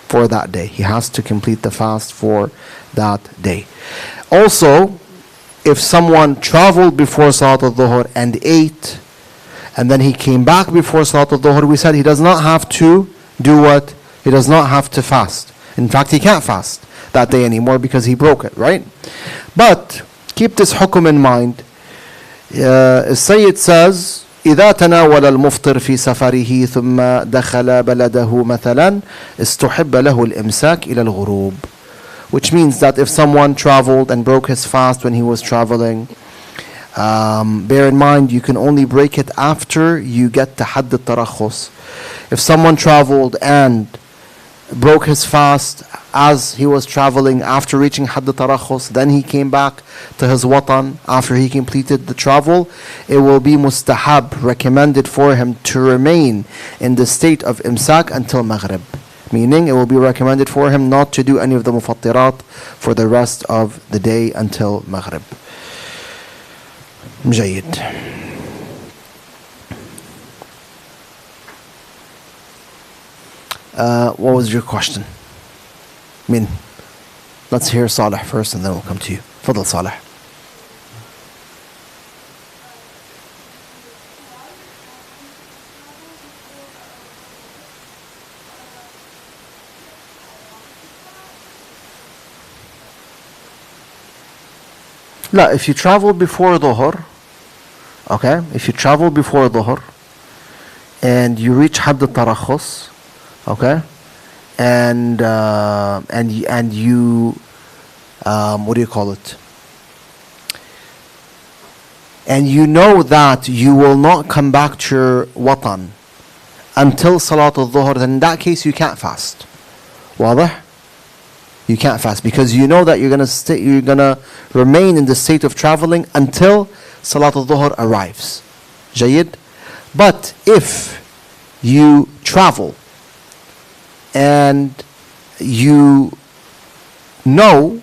for that day. He has to complete the fast for that day. Also, if someone traveled before Salat al-Dhuhr and ate, and then he came back before Salat al-Dhuhr, we said he does not have to do what? He does not have to fast. In fact, he can't fast that day anymore because he broke it, right? But keep this hukum in mind. Sayyid says, إذا تناول المفطر في سفره ثم دخل بلده مثلا استحب له الإمساك إلى الغروب. Which means that if someone traveled and broke his fast when he was traveling, bear in mind you can only break it after you get to Hadd al-Tarakhus. If someone traveled and broke his fast as he was traveling after reaching Hadd al-Tarakhus, then he came back to his watan after he completed the travel, it will be mustahab, recommended for him to remain in the state of imsak until Maghrib. Meaning, it will be recommended for him not to do any of the mufattirat for the rest of the day until Maghrib. جيد. What was your question? Let's hear Saleh first and then we'll come to you. Fadl Saleh. No, if you travel before Dhuhr, okay, if you travel before Dhuhr and you reach Hadd al-Tarakhus, okay, and you what do you call it? And you know that you will not come back to your watan until Salat al-Dhuhr, then in that case you can't fast. واضح? You can't fast because you know that you're gonna remain in the state of traveling until Salat al-Dhuhr arrives. جيد? But if you travel and you know,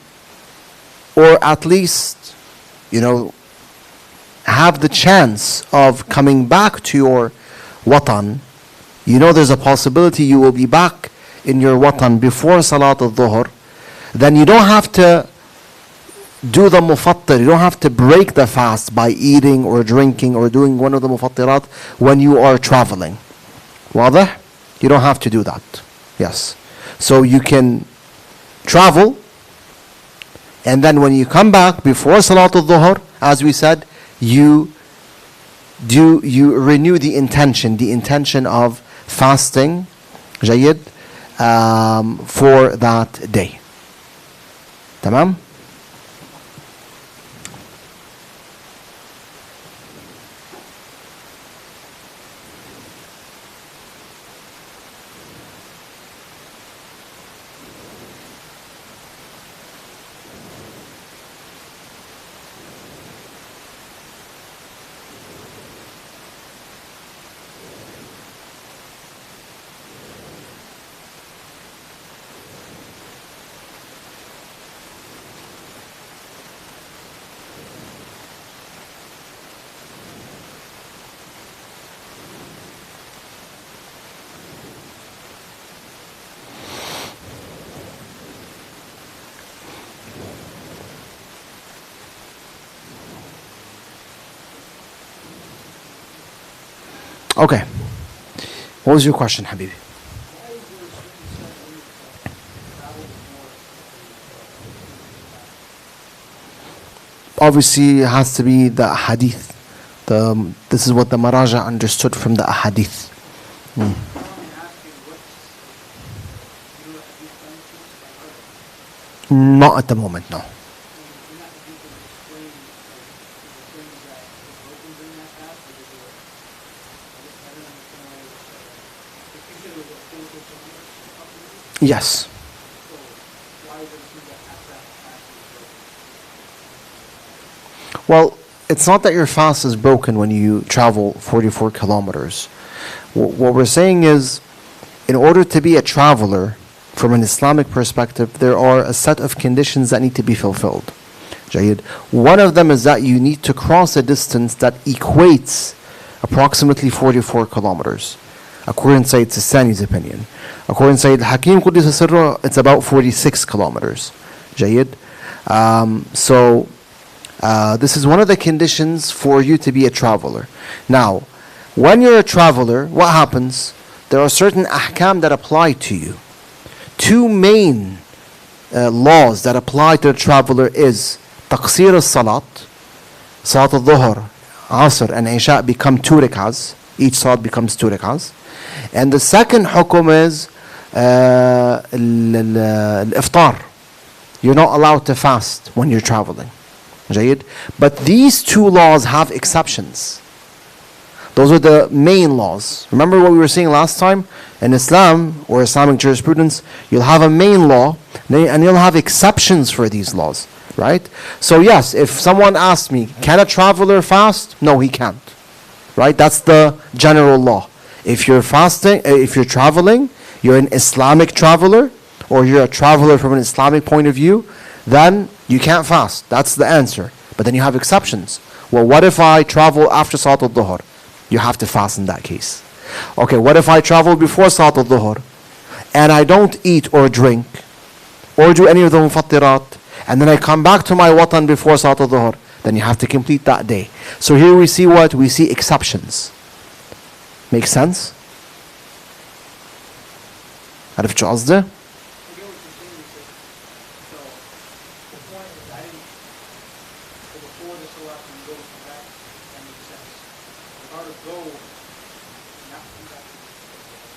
or at least, have the chance of coming back to your watan, there's a possibility you will be back in your watan before Salat al-Dhuhr, then you don't have to do the mufattir, you don't have to break the fast by eating or drinking or doing one of the mufattirat when you are traveling. واضح? You don't have to do that. Yes. So you can travel, and then when you come back before Salat al-Dhuhr, as we said, you renew the intention of fasting, جيد, for that day. تمام? Okay. What was your question, Habibi? Obviously, it has to be the hadith. This is what the Maraja understood from the hadith. Not at the moment, no. Yes. Well, it's not that your fast is broken when you travel 44 kilometers. What we're saying is, in order to be a traveler, from an Islamic perspective, there are a set of conditions that need to be fulfilled. Jayid. One of them is that you need to cross a distance that equates approximately 44 kilometers. According to Sayyid Sistani's opinion. According to Sayyid Hakim Qudis Sirra, it's about 46 kilometers. Jayid. So this is one of the conditions for you to be a traveler. Now, when you're a traveler, what happens? There are certain ahkam that apply to you. Two main laws that apply to the traveler is taqsir al-salat, salat al-dhuhr, asr and isha become 2 rak'ahs. Each salat becomes 2 rak'ahs. And the second hukum is al-iftar. You're not allowed to fast when you're traveling. But these two laws have exceptions. Those are the main laws. Remember what we were saying last time? In Islam or Islamic jurisprudence, you'll have a main law and you'll have exceptions for these laws, right? So yes, if someone asks me, can a traveler fast? No, he can't, right? That's the general law. If you're fasting, if you're traveling, you're an Islamic traveler, or you're a traveler from an Islamic point of view, then you can't fast. That's the answer. But then you have exceptions. Well, what if I travel after Salat al-Dhuhr? You have to fast in that case. Okay, what if I travel before Salat al-Dhuhr and I don't eat or drink or do any of the mufattirat, and then I come back to my watan before Salat al-Dhuhr? Then you have to complete that day. So here we see what? We see exceptions. Make sense? عرفت شو قصدي؟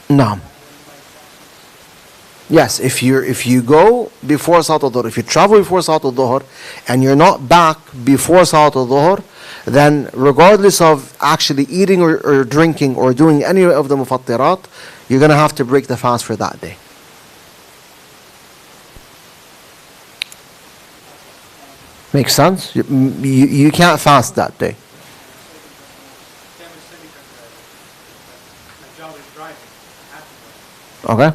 نعم. Yes, if you go before Salat al-Dhuhr, if you travel before Salat al-Dhuhr and you're not back before Salat al-Dhuhr, then regardless of actually eating or drinking or doing any of the mufattirat, you're going to have to break the fast for that day. Makes sense? You can't fast that day. Okay.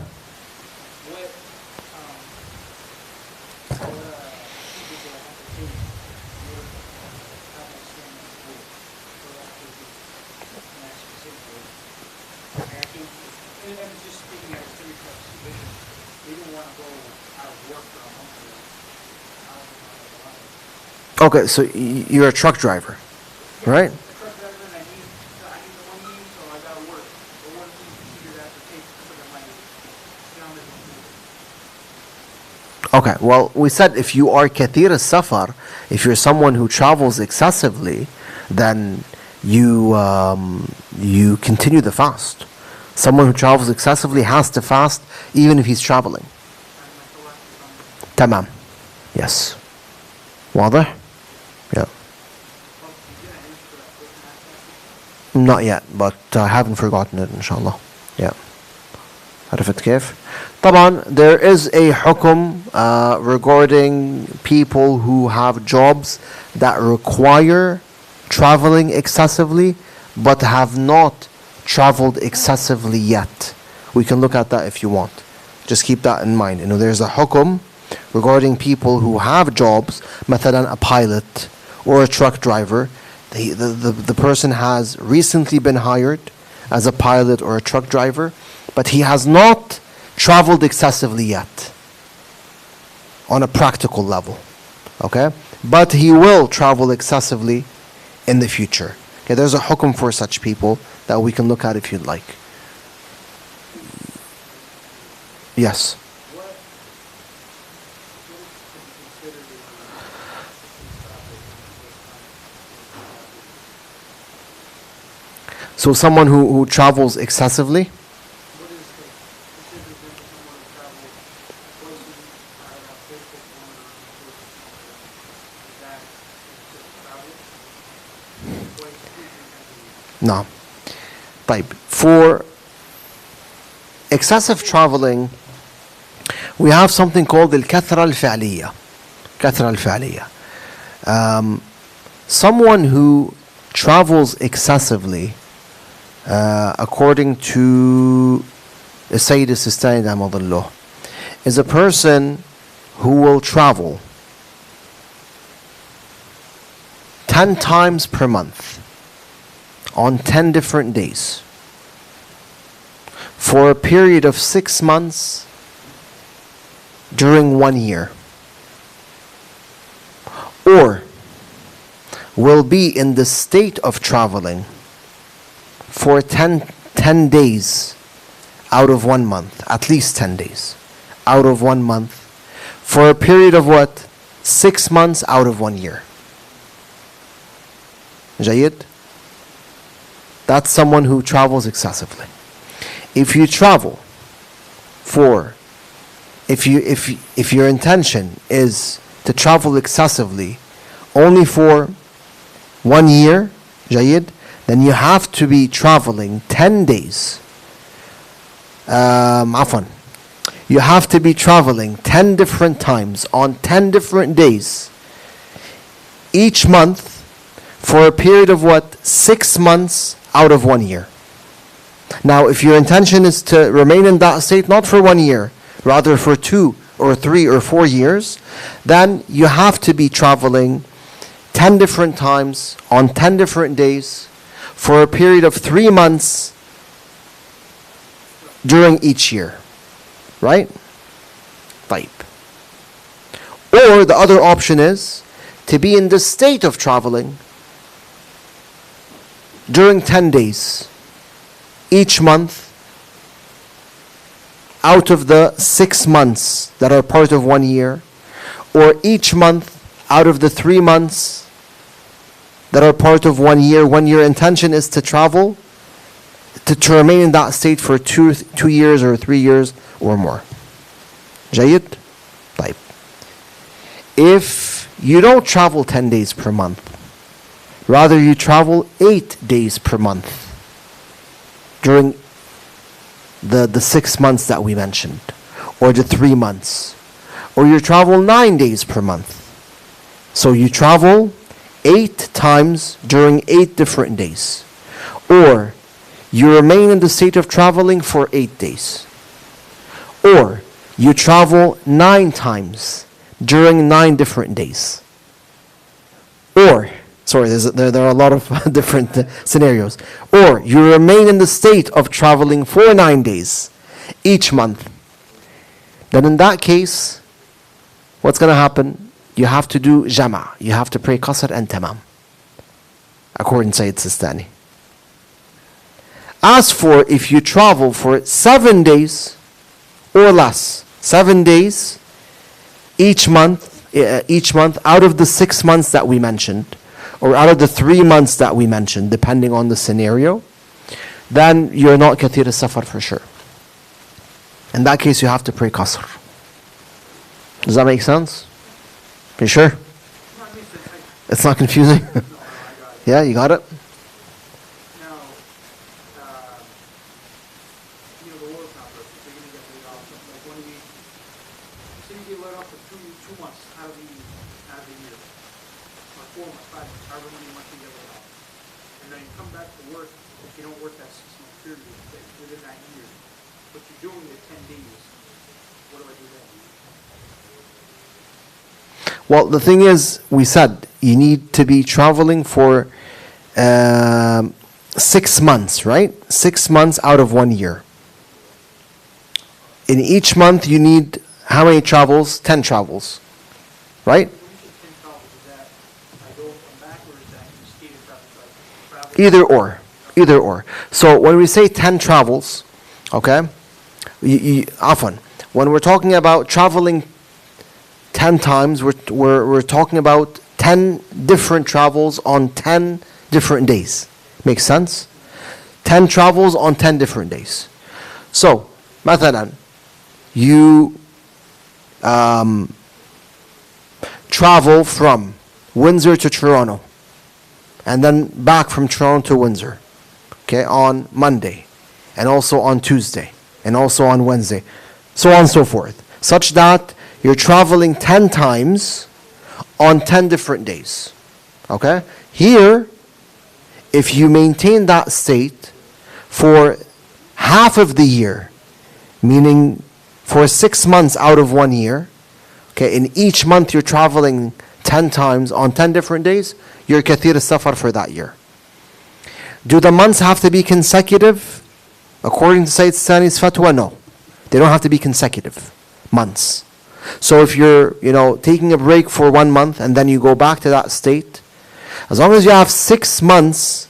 Okay, so you're a truck driver, right? Okay, well, we said if you are kathir al-safar, if you're someone who travels excessively, then you continue the fast. Someone who travels excessively has to fast even if he's traveling. Tamam. Yes. واضح? Yeah. Not yet, but I haven't forgotten it, inshallah. Yeah. عرفت كيف؟ طبعا there is a hukum regarding people who have jobs that require traveling excessively but have not traveled excessively yet. We can look at that if you want. Just keep that in mind. You know, there's a hukum regarding people who have jobs, مثلا a pilot or a truck driver. The person has recently been hired as a pilot or a truck driver, but he has not traveled excessively yet on a practical level. Okay? But he will travel excessively in the future. Okay, there's a hukum for such people that we can look at if you'd like. Yes. So someone who travels excessively? No. طيب. For excessive traveling, we have something called الكثرة الفعلية. كثرة الفعلية. Someone who travels excessively, according to the Sayyid al-Sistani Damadullah, is a person who will travel 10 times per month on 10 different days for a period of 6 months during 1 year, or will be in the state of traveling for 10 days out of 1 month, at least 10 days out of 1 month, for a period of what? 6 months out of 1 year. جيد? That's someone who travels excessively. If you travel for, if your intention is to travel excessively only for 1 year, جيد, then you have to be traveling 10 days. عفوا. You have to be traveling 10 different times on 10 different days each month for a period of what? 6 months out of 1 year. Now, if your intention is to remain in that state not for 1 year, rather for 2 or 3 or 4 years, then you have to be traveling 10 different times on 10 different days for a period of 3 months during each year. Right? طيب. Or the other option is to be in the state of traveling during 10 days each month out of the 6 months that are part of 1 year, or each month out of the 3 months that are part of 1 year, when your intention is to travel, to remain in that state for 2 years or 3 years or more. جيد? طيب. If you don't travel 10 days per month, rather you travel 8 days per month during the 6 months that we mentioned, or the 3 months, or you travel 9 days per month. So you travel 8 times during 8 different days, or you remain in the state of traveling for 8 days, or you travel 9 times during 9 different days, or sorry, there are a lot of different scenarios. Or you remain in the state of traveling for 9 days each month. Then in that case, what's going to happen? You have to do jama'. You have to pray qasr and tamam, according to Sayyid Sistani. As for if you travel for 7 days or less, 7 days each month out of the 6 months that we mentioned, or out of the 3 months that we mentioned, depending on the scenario, then you're not kathir al-safar for sure. In that case, you have to pray qasr. Does that make sense? Are you sure? It's not confusing? Yeah, you got it? Now, the world's not perfect. They're going to get laid off. Like when we say you get laid off for 2 months out of the year, or 4 months, 5 months, however many months you get laid off, and then you come back to work. If you don't work that 6-month period within that year, but you're doing it 10 days, what do I do then? Well, the thing is, we said you need to be traveling for 6 months, right? 6 months out of 1 year. In each month, you need how many travels? 10 travels, right? Either or. So when we say 10 travels, okay, often when we're talking about traveling 10 times, we're talking about 10 different travels on 10 different days. Makes sense? 10 travels on 10 different days. So, مثلا, you travel from Windsor to Toronto, and then back from Toronto to Windsor, okay, on Monday, and also on Tuesday, and also on Wednesday, so on and so forth, such that you're traveling 10 times on 10 different days. Okay? Here, if you maintain that state for half of the year, meaning for 6 months out of 1 year, okay, in each month you're traveling 10 times on 10 different days, you're kathir al-safar for that year. Do the months have to be consecutive? According to Sayyid Sani's fatwa, no. They don't have to be consecutive months. So if you're, taking a break for 1 month and then you go back to that state, as long as you have 6 months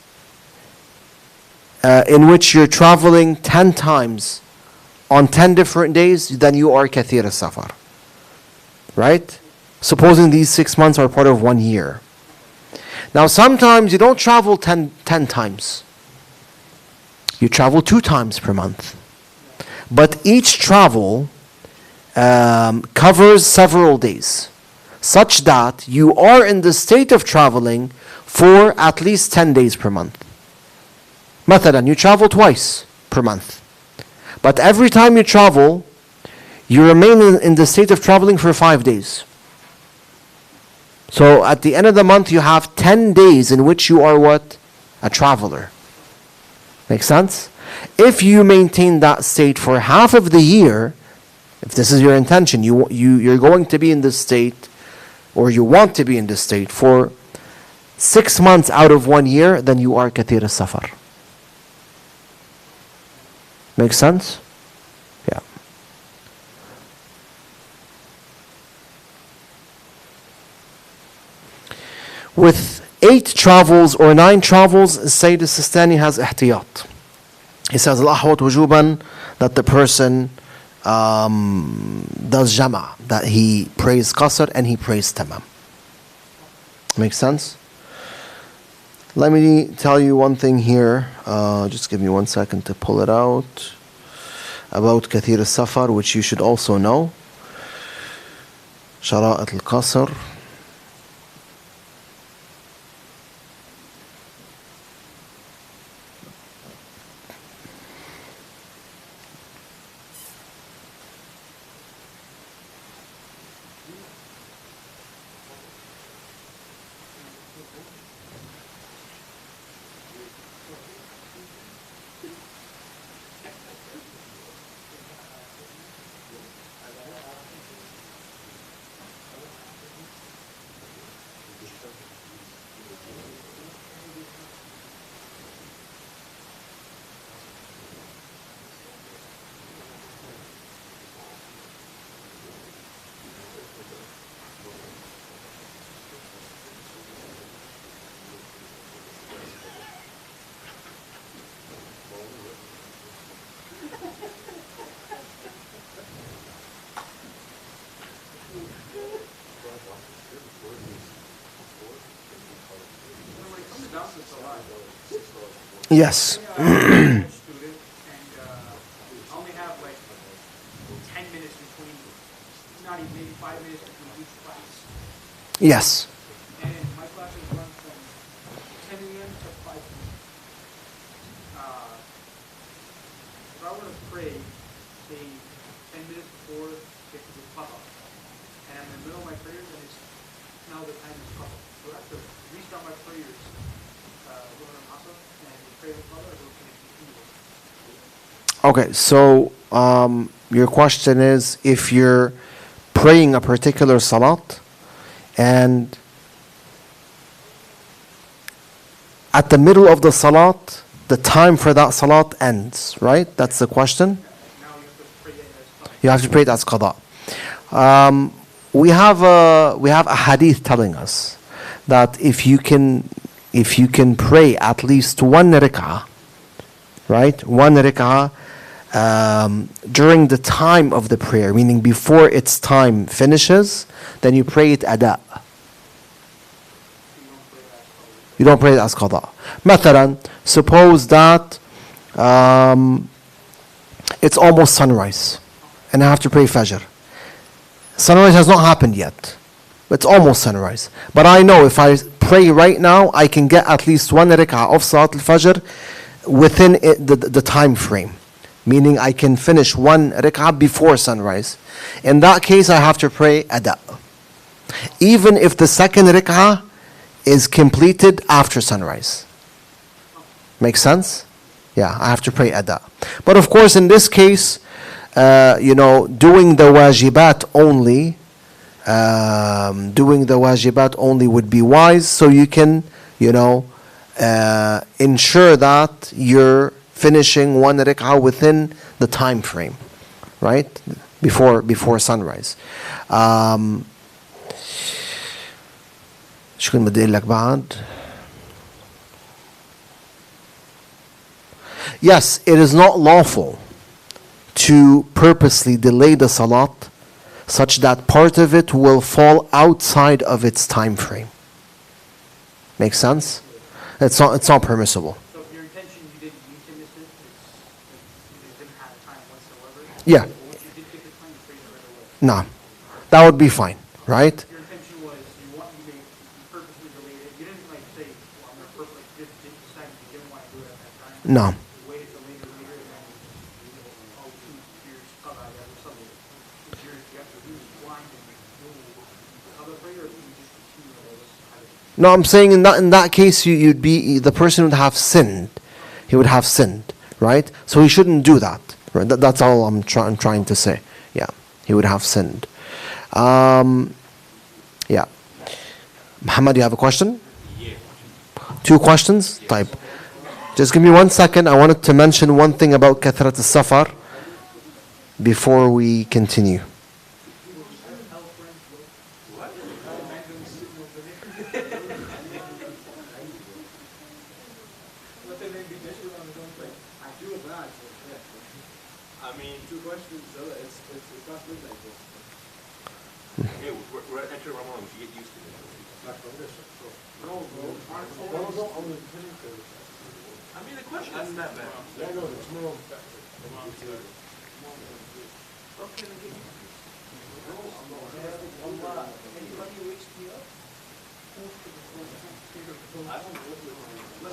in which you're traveling 10 times on 10 different days, then you are kathir al-safar. Right? Supposing these 6 months are part of 1 year. Now sometimes you don't travel 10 times. You travel 2 times per month. But each travel covers several days, such that you are in the state of traveling for at least 10 days per month. مثلا, you travel twice per month. But every time you travel, you remain in the state of traveling for 5 days. So at the end of the month, you have 10 days in which you are what? A traveler. Make sense? If you maintain that state for half of the year, if this is your intention, you're going to be in this state, or you want to be in this state for 6 months out of 1 year, then you are kathir al-safar. Make sense? Yeah. With 8 travels or 9 travels, Sayyid al-Sistani has ihtiyat. He says, al-ahwat wujuban, that the person does jama', that he prays qasr and he prays tamam. Make sense? Let me tell you one thing here. Just give me 1 second to pull it out. About kathir al-safar, which you should also know. Shara'at al-qasr. Yes. I'm a student, and I only have like 10 minutes between, not even maybe 5 minutes between each class. Yes. And my classes run from 10 a.m. to 5 p.m. If I were to pray, say 10 minutes before get to the qada, and I'm in the middle of my prayers, and it's now the time is qada. So I have to restart my prayers, Rohr and Musa, and pray the qada, or can it continue? Okay, so your question is, if you're praying a particular salat and at the middle of the salat, the time for that salat ends, right? That's the question? Now you have to pray it as qada. You have to pray it as qada. We have a hadith telling us that if you can pray at least 1 rak'ah, right? 1 rak'ah during the time of the prayer, meaning before its time finishes, then you pray it ada. You don't pray it as qada. مثلا, suppose that it's almost sunrise and I have to pray fajr. Sunrise has not happened yet. It's almost sunrise. But I know if I pray right now, I can get at least 1 rak'ah of Salat al-Fajr within the time frame. Meaning I can finish 1 rak'ah before sunrise. In that case, I have to pray ada. Even if the second rak'ah is completed after sunrise. Make sense? Yeah, I have to pray ada. But of course, in this case, doing the wajibat only would be wise, so you can, ensure that you're finishing 1 rak'ah within the time frame, right? Before sunrise. شو كنت بدي أقول لك بعد؟ Yes, it is not lawful to purposely delay the salat such that part of it will fall outside of its time frame. Make sense? It's not permissible. So if your intention, you didn't need to miss it, you didn't have time whatsoever. Yeah. But once you did get the time, you prayed it right away. No, that would be fine, right? Your intention was you purposely delayed it. You didn't say, well, I'm going to purposely didn't decide you didn't want to do it at that time. No. Wait until later, and then, oh, 2 years, something. You have to lose blind and other prayer, or you just continue. No, I'm saying in that case, you'd be, the person would have sinned. He would have sinned, right? So he shouldn't do that. Right? That's all I'm trying to say. Yeah, he would have sinned. Yeah. Muhammad, you have a question? Yeah. 2 questions? Type. Just give me 1 second. I wanted to mention one thing about kathrat al-safar before we continue. I mean, 2 questions, so it's not good like this. Hey, we're entering Ramadan, we should get used to it. I mean, the question isn't that bad. Let's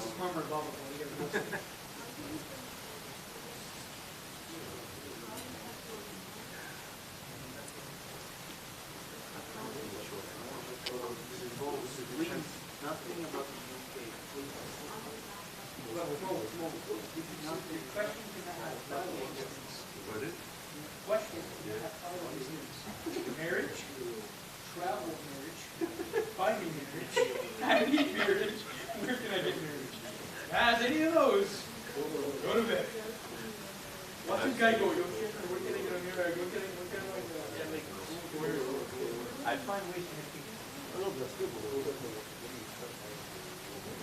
just murmur about it. Nothing about the UK. Marriage, travel marriage, finding marriage, I need marriage, where can I get marriage? As any of those, go to bed. What's this guy going? Where can I get on here? Where can I find ways to make things a little bit stupid.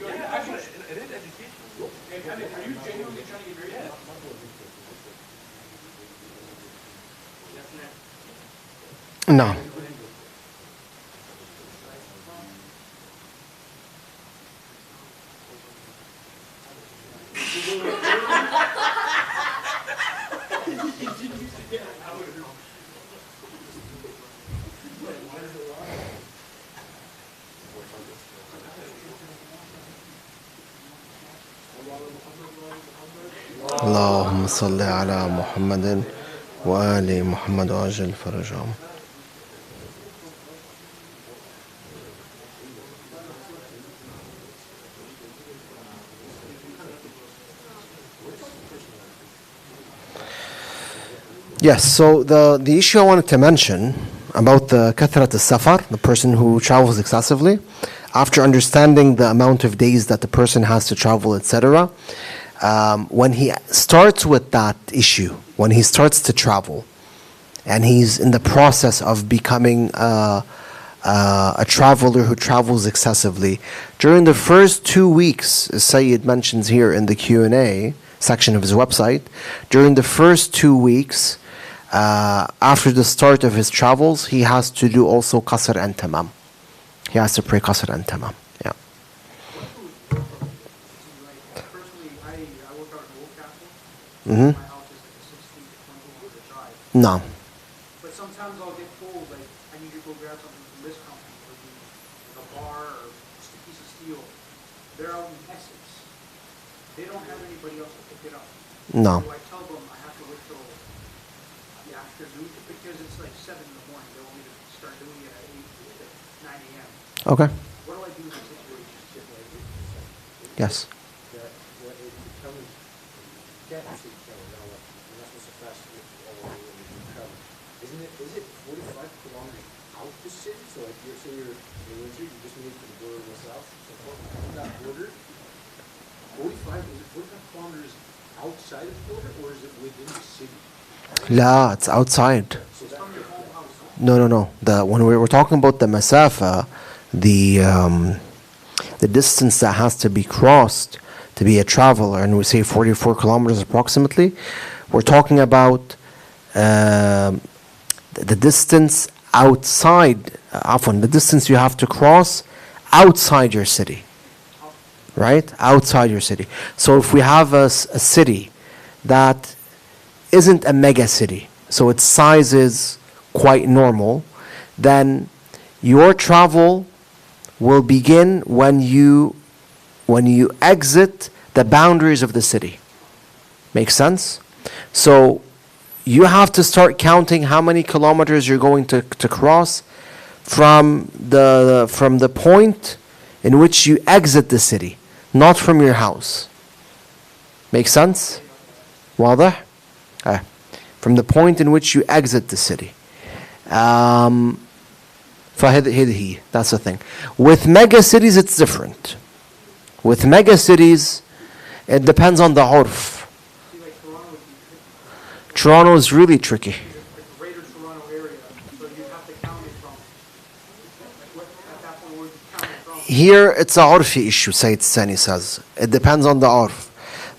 Yeah, actually, It is educational. are you genuinely trying to get married? No. اللهم صل على محمد وآل محمد وعجل فرجهم. Yes, so the issue I wanted to mention about the kathrat al-safar, the person who travels excessively, after understanding the amount of days that the person has to travel, etc., when he starts with that issue, when he starts to travel, and he's in the process of becoming a traveler who travels excessively, during the first 2 weeks, as Sayyid mentions here in the Q&A section of his website, during the first 2 weeks, after the start of his travels, he has to do also qasr and tamam. He has to pray qasr and tamam. Yeah. Personally, I work out in Old Castle. Mm-hmm. My house is like a 16 to 20 minute drive. No. But sometimes I'll get told, like, I need you to go grab something from this company, or like a bar, or just a piece of steel. They're out in Essex. They don't have anybody else to pick it up. No. So I tell them I have to wait till the afternoon, because it's like 7 in the morning. They want me to start doing it at 8 to 9 a.m. Okay. What do I do in this situation? Yes. Is it 45 kilometers out the city? So like you're saying you're in winter, you just move to the border of the south. So from that border, 45 kilometers outside of the border, or is it within the city? La, it's outside. So that, No. When we're talking about the masafa, the distance that has to be crossed to be a traveler, and we say 44 kilometers approximately, we're talking about the distance outside, the distance you have to cross outside your city. Right? Outside your city. So if we have a city that isn't a mega city, so its size is quite normal, then your travel will begin when you exit the boundaries of the city. Makes sense? So you have to start counting how many kilometers you're going to cross from the point in which you exit the city, not from your house. Make sense? واضح? From the point in which you exit the city. That's the thing. With mega cities, it's different. With mega cities, it depends on the urf. See, like Toronto would be tricky. Toronto is really tricky. The greater Toronto area, so you have to count it from, like what, at that point, where you count it from. Here, it's a urfi issue, Sayyid Sani says. It depends on the urf.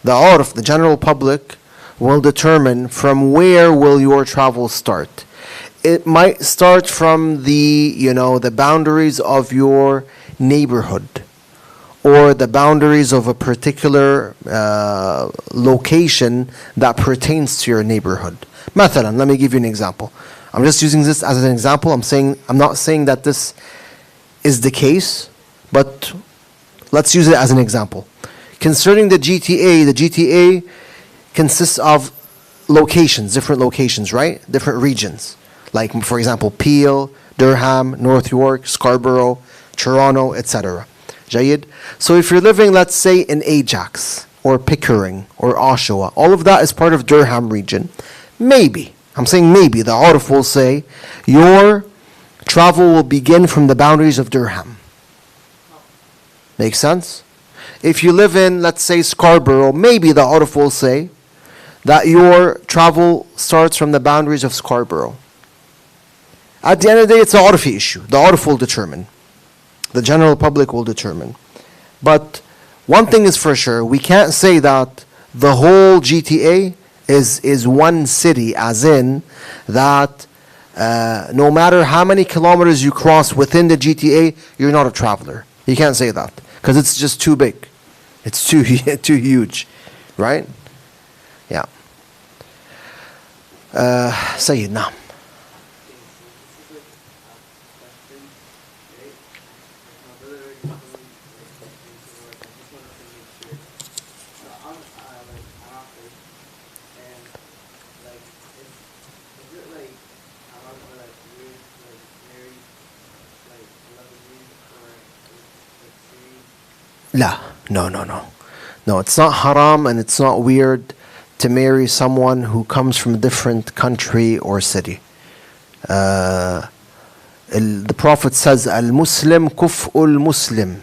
The urf, the general public, will determine from where will your travel start. It might start from the boundaries of your neighborhood, or the boundaries of a particular location that pertains to your neighborhood. Mathalan, let me give you an example. I'm just using this as an example. I'm not saying that this is the case, but let's use it as an example. Concerning the GTA consists of locations, different locations, right? Different regions. Like, for example, Peel, Durham, North York, Scarborough, Toronto, etc. Jayid? So if you're living, let's say, in Ajax, or Pickering, or Oshawa, all of that is part of Durham region. Maybe, I'm saying maybe, the Arif will say, your travel will begin from the boundaries of Durham. Make sense? If you live in, let's say, Scarborough, maybe the Arif will say that your travel starts from the boundaries of Scarborough. At the end of the day, it's an Arfi issue. The Arif will determine. The general public will determine. But one thing is for sure, we can't say that the whole GTA is one city, as in that no matter how many kilometers you cross within the GTA, you're not a traveler. You can't say that, because it's just too big. It's too huge, right? Yeah. Sayyid, naam. La, no. No, it's not haram and it's not weird to marry someone who comes from a different country or city. The Prophet says, Al-Muslim kuf'ul Muslim.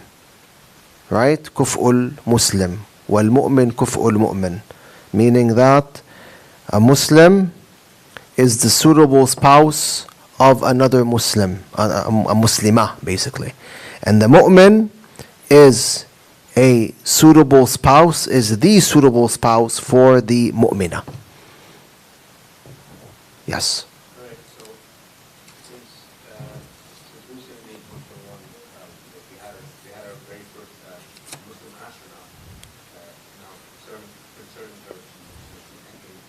Right? Kuf'ul Muslim. Wal-mu'min kuf'ul mu'min. Meaning that a Muslim is the suitable spouse of another Muslim. A Muslimah, basically. And the mu'min is a suitable spouse, is the suitable spouse for the mu'mina. Yes. Alright, so since Musa made 1.1, we had our very first Muslim astronaut. Now, concerning her, she entering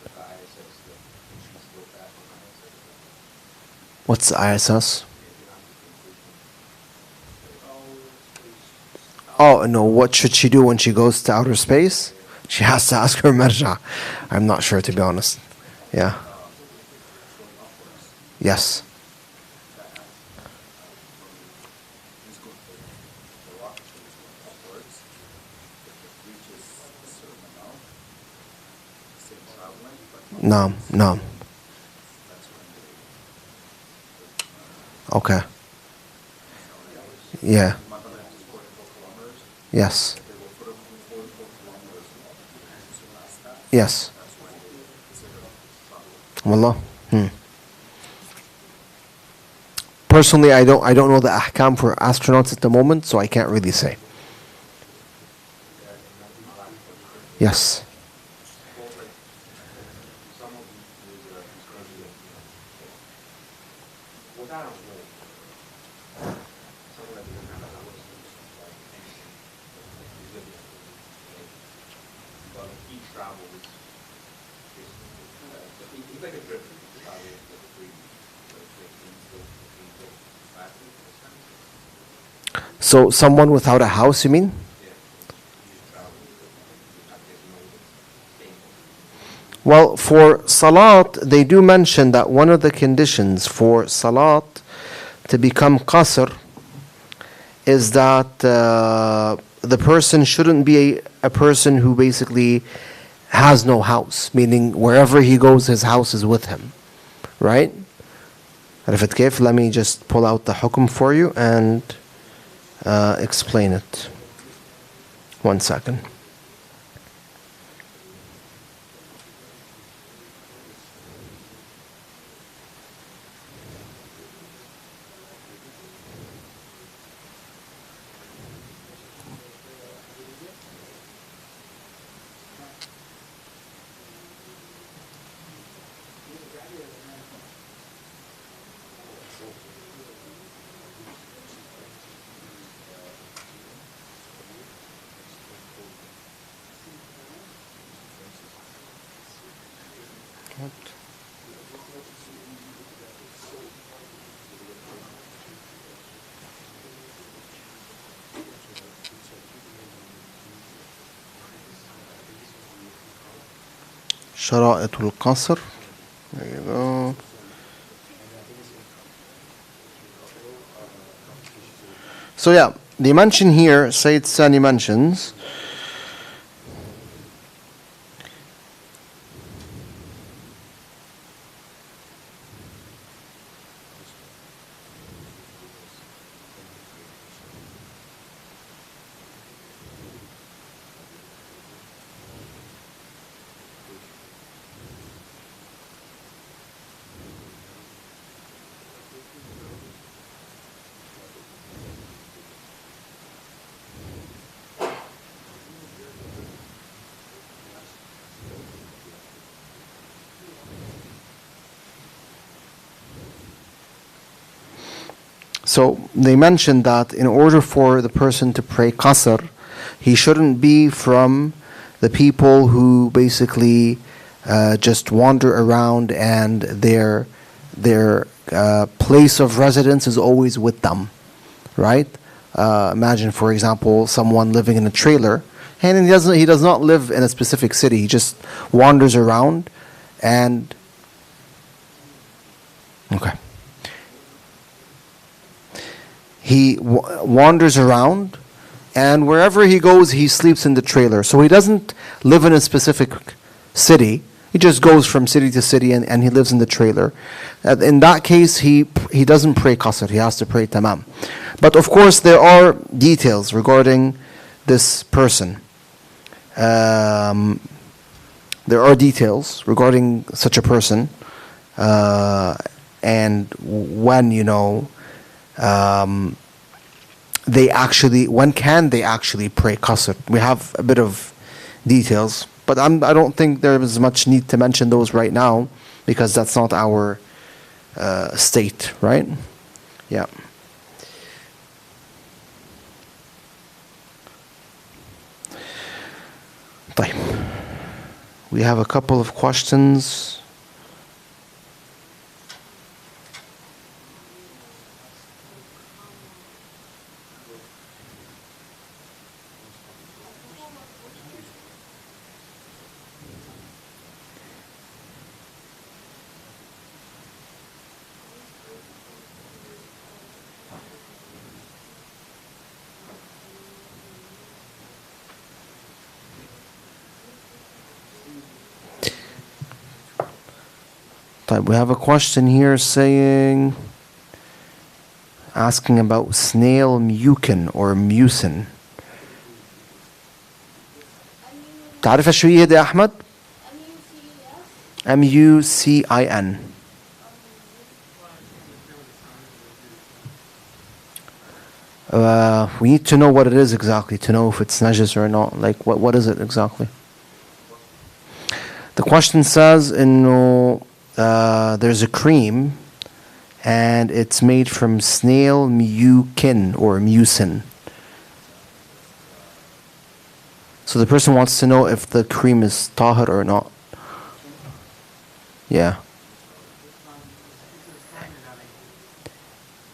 the ISS, she's still back on ISS. What's the ISS? Oh, no, what should she do when she goes to outer space? She has to ask her marja. I'm not sure, to be honest. Yeah. Yes. No. Okay. Yeah. Yes. Yes. Wallah. Personally, I don't know the ahkam for astronauts at the moment, so I can't really say. Yes. So someone without a house, you mean? Well, for salat, they do mention that one of the conditions for salat to become qasr is that the person shouldn't be a person who basically has no house, meaning wherever he goes, his house is with him, right? عرفت كيف? Let me just pull out the hukum for you and explain it. 1 second. شرائط القصر. There you go. So yeah, they mention here, Sayyid Sani mentions, so they mentioned that in order for the person to pray qasr, he shouldn't be from the people who basically just wander around and their place of residence is always with them, right? Imagine, for example, someone living in a trailer, and he does not live in a specific city. He just wanders around, and okay. He wanders around, and wherever he goes, he sleeps in the trailer. So he doesn't live in a specific city. He just goes from city to city, and he lives in the trailer. In that case, he doesn't pray qasr. He has to pray tamam. But of course, there are details regarding this person. There are details regarding such a person, and when when can they actually pray qasr? We have a bit of details, but I don't think there is much need to mention those right now because that's not our state, right? Yeah. طيب. We have a couple of questions. We have a question here asking about snail mucin or mucin. تعرف شو هي يا أحمد؟ MUCIN. We need to know what it is exactly to know if it's najis or not. Like what is it exactly? The question says there's a cream and it's made from snail mucin or mucin. So the person wants to know if the cream is tahir or not. Yeah.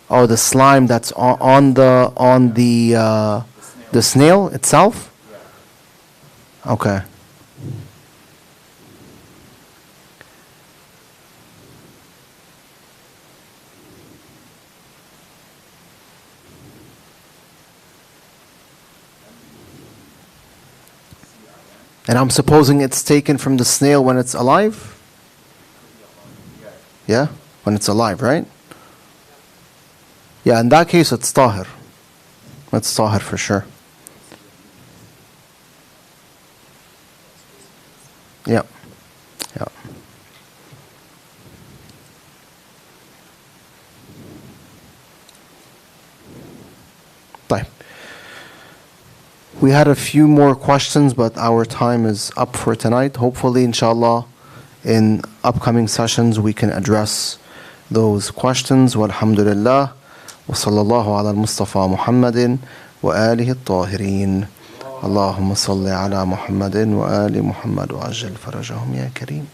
Oh, the slime that's on the snail itself? Okay. And I'm supposing it's taken from the snail when it's alive? Yeah? When it's alive, right? Yeah, in that case it's tahir. It's tahir for sure. Yeah. Yeah. طيب. We had a few more questions, but our time is up for tonight. Hopefully, inshallah, in upcoming sessions we can address those questions. Walhamdulillah. Wa sallallahu ala al-Mustafa Muhammadin wa alihi al-tahirin. اللهم صل على محمد وآل محمد وعجل فرجهم يا كريم.